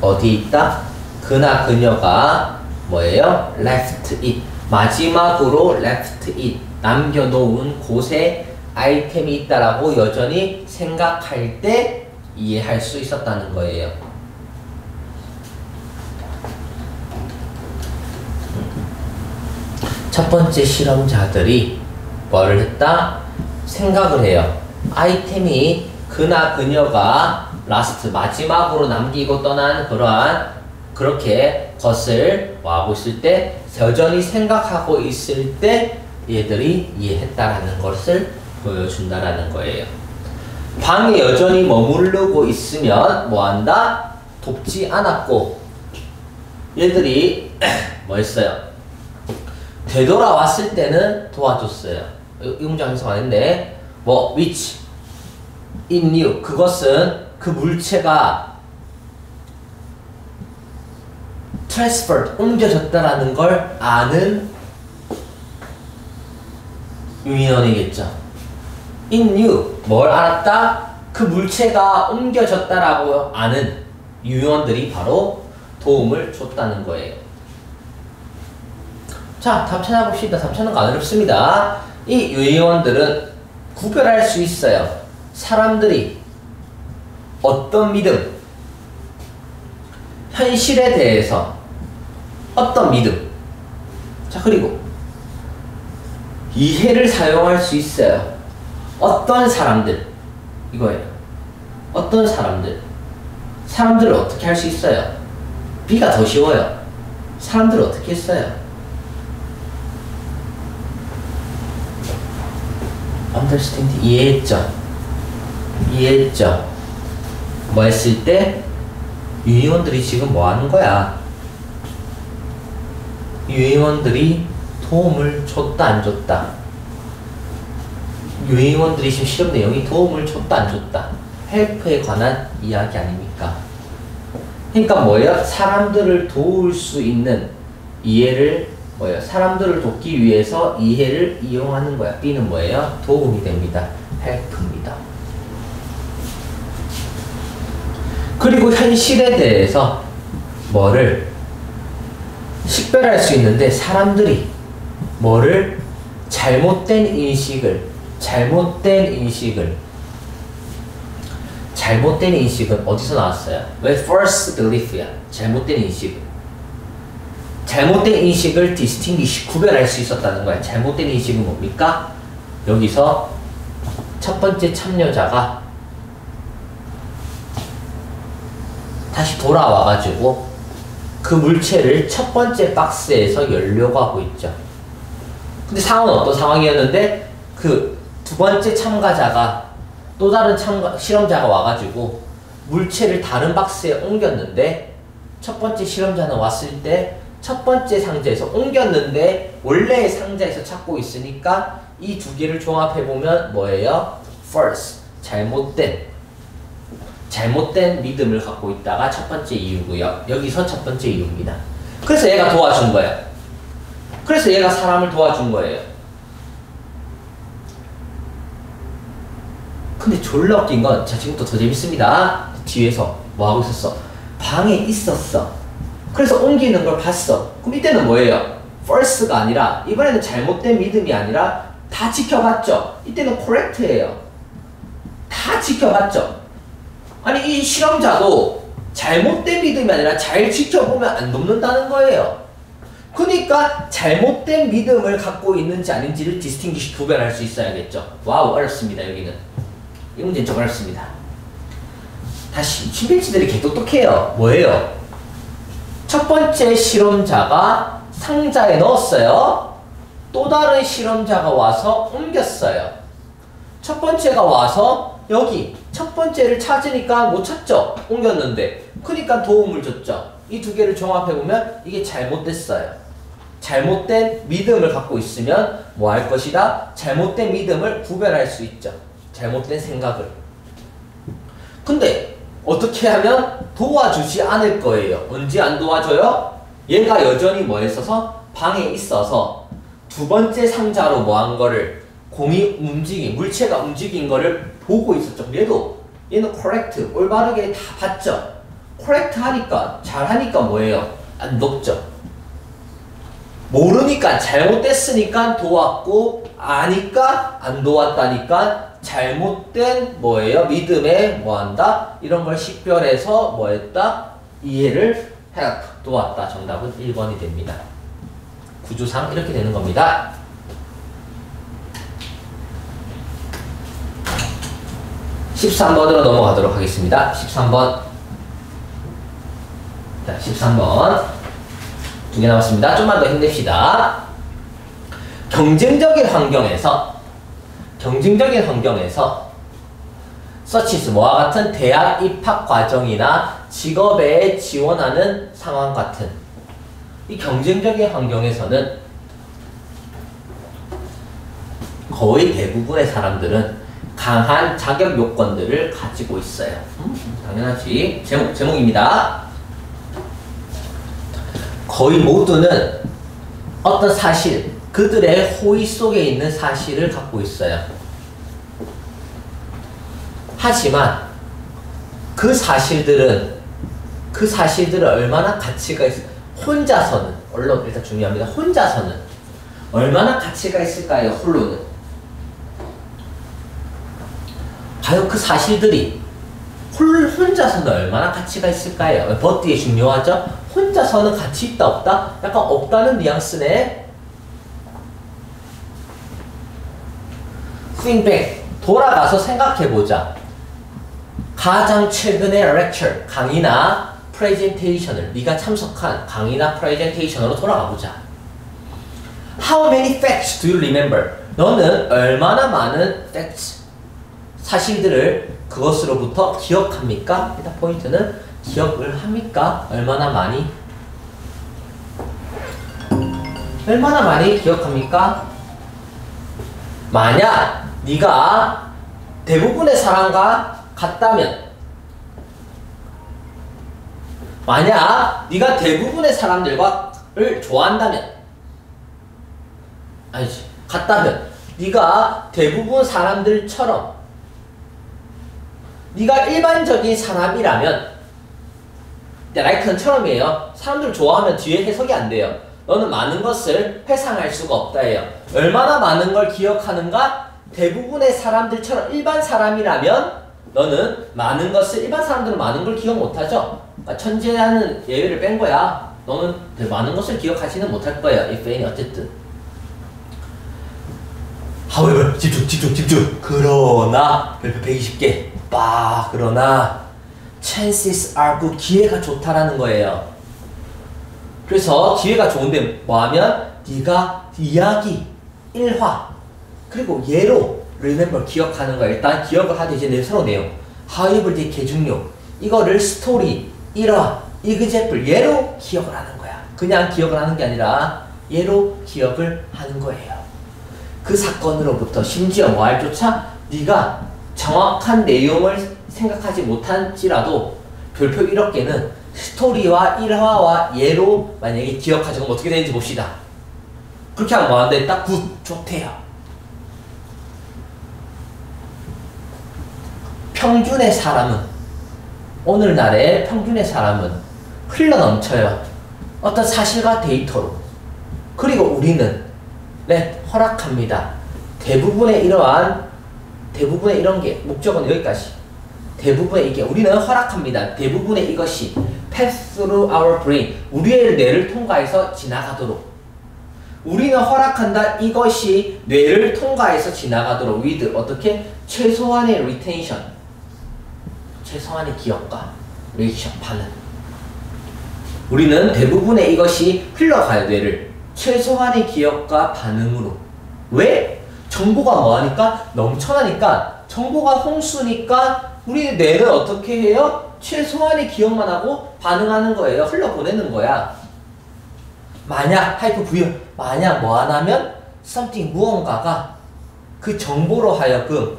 어디에 있다? 그나 그녀가 뭐예요? left it. 마지막으로 left it. 남겨놓은 곳에 아이템이 있다라고 여전히 생각할 때 이해할 수 있었다는 거예요. 첫 번째 실험자들이 뭐를 했다? 생각을 해요. 아이템이 그나 그녀가 라스트 마지막으로 남기고 떠난 그러한 그렇게 것을 뭐하고 있을 때 여전히 생각하고 있을 때 얘들이 이해했다라는 것을 보여준다라는 거예요. 방에 여전히 머무르고 있으면 뭐한다? 돕지 않았고 얘들이 뭐 했어요? 되돌아왔을 때는 도와줬어요. 이 문장 해석하는데 뭐 which in you 그것은 그 물체가 transferred 옮겨졌다라는 걸 아는 유인원이겠죠. in you 뭘 알았다? 그 물체가 옮겨졌다라고 아는 유인원들이 바로 도움을 줬다는 거예요. 자, 답 찾아봅시다. 답 찾는 거 안 어렵습니다. 이 유인원들은 구별할 수 있어요. 사람들이 어떤 믿음, 현실에 대해서 어떤 믿음, 자 그리고 이해를 사용할 수 있어요. 어떤 사람들, 이거예요. 어떤 사람들, 사람들을 어떻게 할 수 있어요? B가 더 쉬워요. 사람들을 어떻게 했어요? understand, 이해했죠? 이해했죠? 뭐 했을 때? 유인원들이 지금 뭐 하는 거야? 유인원들이 도움을 줬다 안 줬다? 유인원들이 지금 실험 내용이 도움을 줬다 안 줬다? 헬프에 관한 이야기 아닙니까? 그러니까 뭐예요? 사람들을 도울 수 있는 이해를 뭐예요? 사람들을 돕기 위해서 이해를 이용하는 거야. B는 뭐예요? 도움이 됩니다. help입니다. 그리고 현실에 대해서 뭐를 식별할 수 있는데 사람들이 뭐를 잘못된 인식은 어디서 나왔어요? 왜 false belief야? 잘못된 인식을 distinguish, 구별할 수 있었다는 거야. 잘못된 인식은 뭡니까? 여기서 첫 번째 참여자가 다시 돌아와가지고 그 물체를 첫 번째 박스에서 열려고 하고 있죠. 근데 상황은 어떤 상황이었는데 그 두 번째 참가자가 또 다른 실험자가 와가지고 물체를 다른 박스에 옮겼는데 첫 번째 실험자는 왔을 때 첫 번째 상자에서 옮겼는데 원래의 상자에서 찾고 있으니까 이 두 개를 종합해보면 뭐예요? false, 잘못된 믿음을 갖고 있다가 첫 번째 이유고요. 여기서 첫 번째 이유입니다. 그래서 얘가 도와준 거예요. 그래서 얘가 사람을 도와준 거예요. 근데 졸라 웃긴 건, 자, 지금부터 더 재밌습니다. 뒤에서 뭐 하고 있었어? 방에 있었어. 그래서 옮기는 걸 봤어. 그럼 이때는 뭐예요? false가 아니라, 이번에는 잘못된 믿음이 아니라 다 지켜봤죠. 이때는 correct예요. 다 지켜봤죠. 아니, 이 실험자도 잘못된 믿음이 아니라 잘 지켜보면 안 돕는다는 거예요. 그러니까 잘못된 믿음을 갖고 있는지 아닌지를 distinguish, 구별할 수 있어야겠죠. 와우, 어렵습니다. 여기는 이 문제는 좀 어렵습니다. 다시, 침팬지들이 개 똑똑해요. 뭐예요? 첫 번째 실험자가 상자에 넣었어요. 또 다른 실험자가 와서 옮겼어요. 첫 번째가 와서 여기 첫 번째를 찾으니까 못 찾죠? 옮겼는데. 그러니까 도움을 줬죠. 이 두 개를 종합해보면 이게 잘못됐어요. 잘못된 믿음을 갖고 있으면 뭐 할 것이다? 잘못된 믿음을 구별할 수 있죠. 잘못된 생각을. 근데 어떻게 하면 도와주지 않을 거예요. 언제 안 도와줘요? 얘가 여전히 뭐 했어서? 방에 있어서 두 번째 상자로 뭐 한 거를 공이 움직인, 물체가 움직인 거를 보고 있었죠. 얘는 correct, 올바르게 다 봤죠. correct 하니까, 잘하니까 뭐예요? 안 돕죠. 모르니까, 잘못됐으니까 도왔고, 아니까 안 도왔다니까 잘못된 뭐예요? 믿음에 뭐 한다? 이런 걸 식별해서 뭐 했다? 이해를 help, 도왔다. 정답은 1번이 됩니다. 구조상 이렇게 되는 겁니다. 13번으로 넘어가도록 하겠습니다. 13번. 자, 13번. 두 개 남았습니다. 좀만 더 힘냅시다. 경쟁적인 환경에서 such as 뭐와 같은 대학 입학 과정이나 직업에 지원하는 상황 같은 이 경쟁적인 환경에서는 거의 대부분의 사람들은 강한 자격 요건들을 가지고 있어요. 당연하지. 제목입니다. 거의 모두는 어떤 사실, 그들의 호의 속에 있는 사실을 갖고 있어요. 하지만 그 사실들은 얼마나 가치가 있을까요? 혼자서는, 물론 일단 중요합니다. 혼자서는 얼마나 가치가 있을까요? 홀로는. 과연 그 사실들이 혼자서는 얼마나 가치가 있을까요? 버티에 중요하죠? 혼자서는 가치 있다 없다? 약간 없다는 뉘앙스네. Think back. 돌아가서 생각해보자. 가장 최근의 lecture, 강의나 presentation을 네가 참석한 강의나 presentation으로 돌아가보자. How many facts do you remember? 너는 얼마나 많은 facts, 사실들을 그것으로부터 기억합니까? 일단 포인트는 기억을 합니까? 얼마나 많이? 얼마나 많이 기억합니까? 만약 네가 대부분의 사람과 같다면, 만약 네가 대부분의 사람들과를 좋아한다면, 아니지, 같다면 네가 대부분 사람들처럼 네가 일반적인 사람이라면, like는 처럼이에요. 사람들 좋아하면 뒤에 해석이 안 돼요. 너는 많은 것을 회상할 수가 없다예요. 얼마나 많은 걸 기억하는가? 대부분의 사람들처럼 일반 사람이라면 너는 많은 것을, 일반 사람들은 많은 걸 기억 못하죠. 천재라는 예외를 뺀 거야. 너는 많은 것을 기억하지는 못할 거예요. if any, 어쨌든. however, 집중. 그러나 별표 120개. 그러나 chances are good, 기회가 좋다라는 거예요. 그래서 기회가 좋은데 뭐하면 네가 이야기, 일화, 그리고 예로 remember, 기억하는 거야. 일단 기억을 하되 이제 새로운 내용. however, 뒤에 계중료. 이거를 스토리, 일화, example, 예로 기억을 하는 거야. 그냥 기억을 하는 게 아니라 예로 기억을 하는 거예요. 그 사건으로부터 심지어 뭐 할 조차 네가 정확한 내용을 생각하지 못한지라도 별표 1억 개는 스토리와 일화와 예로 만약에 기억하지, 그럼 어떻게 되는지 봅시다. 그렇게 하면 뭐하는데 딱 굿, 좋대요. 평균의 사람은, 오늘날의 평균의 사람은 흘러넘쳐요. 어떤 사실과 데이터로. 그리고 우리는 허락합니다. 대부분의 이런 게, 목적은 여기까지. 대부분의 이게, 우리는 허락합니다. 대부분의 이것이 pass through our brain, 우리의 뇌를 통과해서 지나가도록. 우리는 허락한다. 이것이 뇌를 통과해서 지나가도록 with, 어떻게? 최소한의 retention, 최소한의 기억과 reaction, 반응. 우리는 대부분의 이것이 흘러가요. 뇌를 최소한의 기억과 반응으로. 왜? 정보가 뭐하니까? 넘쳐나니까 정보가 홍수니까 우리 뇌는 어떻게 해요? 최소한의 기억만 하고 반응하는 거예요. 흘려보내는 거야. 만약 만약 뭐 하나면 something 무언가가 그 정보로 하여금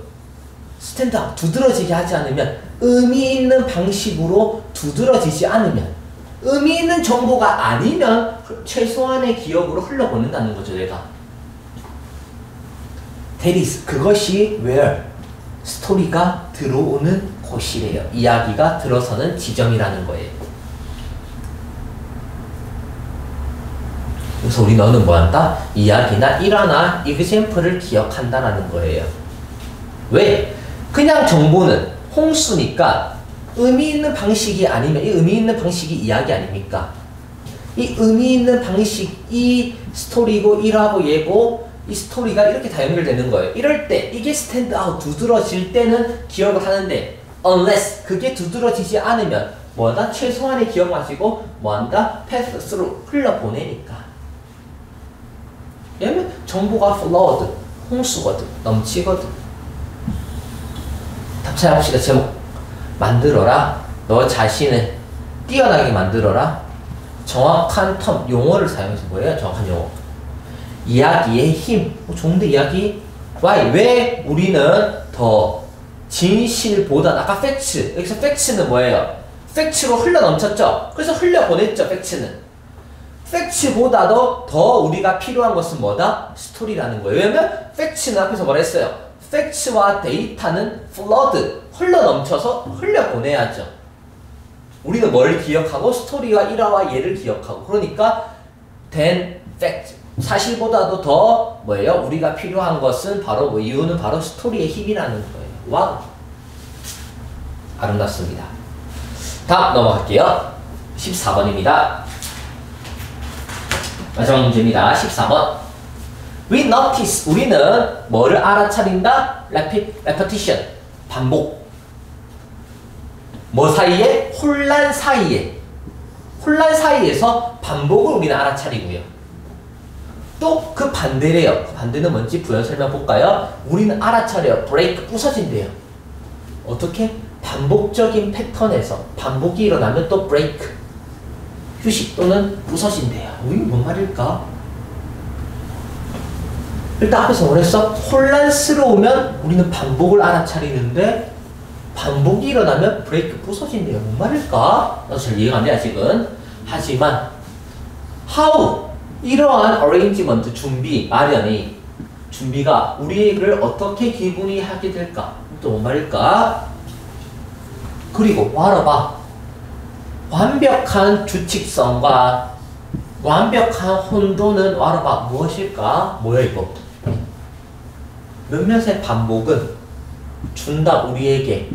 스탠드업 두드러지게 하지 않으면 의미 있는 방식으로 두드러지지 않으면 의미 있는 정보가 아니면 최소한의 기억으로 흘려보낸다는 거죠. 내가 that is 그것이 where 스토리가 들어오는 곳이래요. 이야기가 들어서는 지점이라는 거예요. 그래서 우리 너는 뭐한다? 이야기나 일화나 example을 기억한다라는 거예요. 왜? 그냥 정보는 홍수니까 의미 있는 방식이 아니면 이 의미 있는 방식이 이야기 아닙니까? 이 의미 있는 방식, 이 스토리고 일하고 얘고 이 스토리가 이렇게 다 연결되는 거예요. 이럴 때 이게 스탠드아웃 두드러질 때는 기억을 하는데 unless 그게 두드러지지 않으면 뭐다? 최소한의 기억 마시고 뭐한다? pass through 흘러보내니까. 왜냐면 정보가 flowed 홍수거든. 넘치거든. 답변합시다. 제목 만들어라. 너 자신을 뛰어나게 만들어라. 정확한 텀, 용어를 사용해서 뭐예요? 정확한 용어. 이야기의 힘. 좋은데 이야기? Why? 왜 우리는 더 진실보다 아까 팩츠. 여기서 팩츠는 뭐예요? 팩츠로 흘러넘쳤죠? 그래서 흘려보냈죠. 팩츠는. 팩츠보다도 더 우리가 필요한 것은 뭐다? 스토리라는 거예요. 왜냐면 팩츠는 앞에서 뭐라 했어요? 팩츠와 데이터는 flood, 흘러넘쳐서 흘려보내야죠. 우리는 뭘 기억하고 스토리와 일화와 예를 기억하고 그러니까 then fact, 사실보다도 더 뭐예요? 우리가 필요한 것은 바로 뭐 이유는 바로 스토리의 힘이라는 거예요. 와우, 아름답습니다. 다음 넘어갈게요. 14번입니다. 마지막 문제입니다. 14번. We notice. 우리는 뭐를 알아차린다? repetition. 반복. 뭐 사이에? 혼란 사이에. 혼란 사이에서 반복을 우리는 알아차리고요. 또 그 반대래요. 그 반대는 뭔지 부연 설명 볼까요? 우리는 알아차려요. break, 부서진대요. 어떻게? 반복적인 패턴에서 반복이 일어나면 또 break. 휴식 또는 부서진대요. 이게 뭔 말일까? 일단 앞에서 뭐랬어? 혼란스러우면 우리는 반복을 알아차리는데 반복이 일어나면 브레이크 부서진대요. 뭔 말일까? 나도 잘 이해가 안 돼, 아직은. 하지만 how? 이러한 arrangement, 준비, 마련이 준비가 우리를 어떻게 기분이 하게 될까? 또 뭔 말일까? 그리고 말아봐. 완벽한 규칙성과 완벽한 혼돈은 알아봐 무엇일까? 뭐야 이거? 몇몇의 반복은 준다 우리에게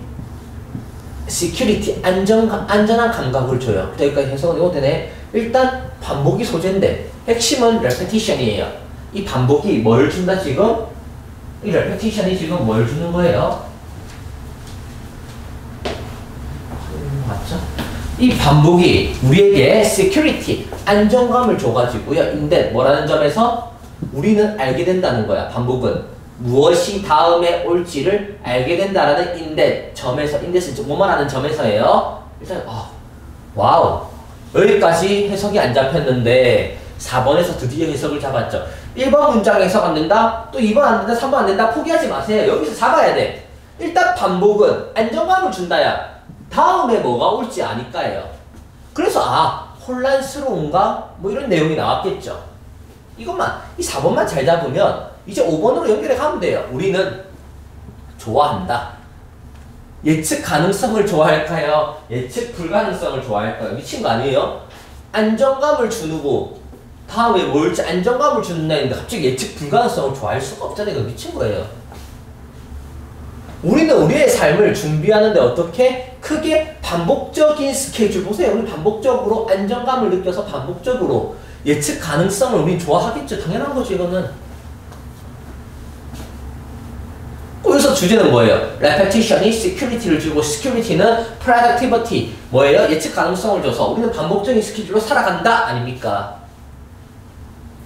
security 안전한 감각을 줘요. 여기까지 해석은 이거 되네. 일단 반복이 소재인데 핵심은 repetition이에요. 이 반복이 뭘 준다 지금? 이 repetition이 지금 뭘 주는 거예요? 맞죠? 이 반복이 우리에게 security, 안정감을 줘가지고요. 인데 뭐라는 점에서 우리는 알게 된다는 거야. 반복은 무엇이 다음에 올지를 알게 된다라는 인데 점에서, 인데스 뭐만 하는 점에서예요. 일단 와우, 여기까지 해석이 안 잡혔는데 4번에서 드디어 해석을 잡았죠. 1번 문장 해석 안 된다, 또 2번 안 된다, 3번 안 된다, 포기하지 마세요. 여기서 잡아야 돼. 일단 반복은 안정감을 준다야. 다음에 뭐가 올지 아니까예요. 그래서 혼란스러운가? 뭐 이런 내용이 나왔겠죠. 이것만, 이 4번만 잘 잡으면 이제 5번으로 연결해 가면 돼요. 우리는 좋아한다. 예측 가능성을 좋아할까요? 예측 불가능성을 좋아할까요? 미친 거 아니에요? 안정감을 주고 다음에 뭐 올지 안정감을 준다 했는데 갑자기 예측 불가능성을 좋아할 수가 없잖아요. 이거 미친 거예요. 우리는 우리의 삶을 준비하는데 어떻게? 크게 반복적인 스케줄 보세요. 우리 반복적으로 안정감을 느껴서 반복적으로 예측 가능성을 우린 좋아하겠죠. 당연한 거죠. 이거는. 여기서 주제는 뭐예요? repetition이 security를 주고 security는 productivity 뭐예요? 예측 가능성을 줘서 우리는 반복적인 스케줄로 살아간다 아닙니까?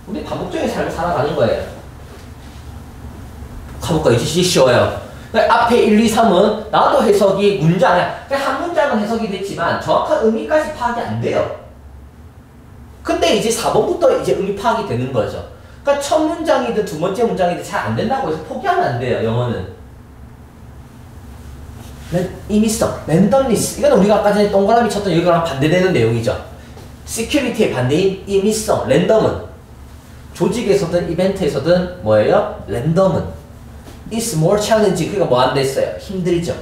우리 반복적인 삶을 살아가는 거예요. 가볼까? 이제 쉬워요. 앞에 1, 2, 3은 나도 해석이 문장이야. 한 문장은 해석이 됐지만 정확한 의미까지 파악이 안 돼요. 근데 이제 4번부터 이제 의미 파악이 되는 거죠. 그러니까 첫 문장이든 두 번째 문장이든 잘 안 된다고 해서 포기하면 안 돼요. 영어는. 임의성, 랜덤리스. 이건 우리가 아까 전에 동그라미 쳤던 이거랑 반대되는 내용이죠. 시큐리티의 반대인 임의성, 랜덤은 조직에서든 이벤트에서든 뭐예요? 랜덤은 is more challenging. 그러니까 뭐 한다 했어요? 힘들죠.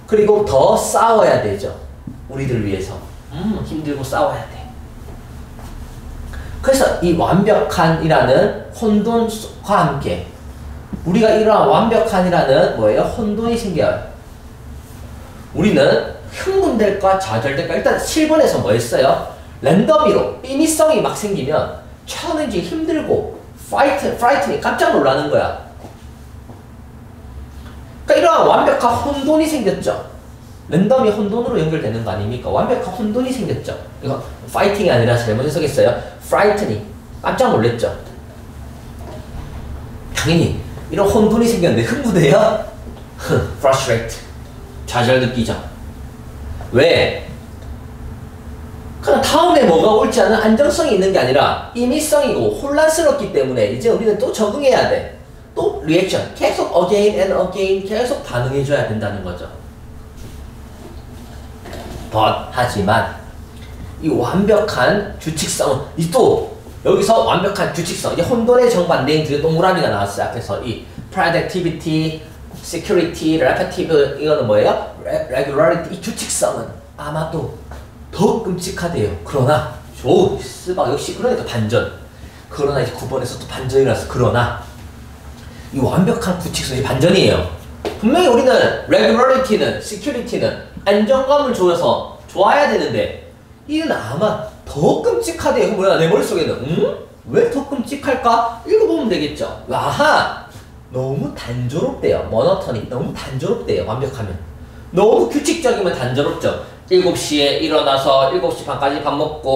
그리고 더 싸워야 되죠. 우리들 위해서. 힘들고 싸워야 돼. 그래서 이 완벽한이라는 혼돈과 함께 우리가 이러한 완벽한이라는 뭐예요? 혼돈이 생겨요. 우리는 흥분될까 좌절될까. 일단 7번에서 뭐 했어요? 랜덤이로 임의성이 막 생기면 챌린지 힘들고 프라이트니 깜짝 놀라는 거야. 그러니까 이러한 완벽한 혼돈이 생겼죠. 랜덤이 혼돈으로 연결되는 거 아닙니까? 완벽한 혼돈이 생겼죠. 이거 파이팅이 아니라 잘못 해석했어요. 프라이트니 깜짝 놀랬죠. 당연히 이런 혼돈이 생겼는데 흥분해요? frustrate 좌절 느끼죠. 왜? 그냥 다음에 뭐가 올지 않은 안정성이 있는 게 아니라 임의성이고 혼란스럽기 때문에 이제 우리는 또 적응해야 돼. 또 리액션 계속 again and again 계속 반응해줘야 된다는 거죠. 하지만 이 완벽한 규칙성은 또 여기서 완벽한 규칙성 이제 혼돈의 정반대인 그 동그라미가 나왔어요. 앞에서 이 productivity, security, repetitive 이거는 뭐예요? regularity. 이 규칙성은 아마도 더 끔찍하대요. 그러나 스박 역시 그러니까 반전. 그러나 이제 9번에서 또 반전이 나서 그러나 이 완벽한 규칙성이 반전이에요. 분명히 우리는 regularity는 security는 안정감을 줘서 좋아야 되는데 이는 아마 더 끔찍하대요. 뭐야 내 머릿속에는 왜 더 끔찍할까? 읽어보면 되겠죠. 아하 너무 단조롭대요. 모노토니 너무 단조롭대요. 완벽하면 너무 규칙적이면 단조롭죠. 7시에 일어나서 7시 반까지 밥 먹고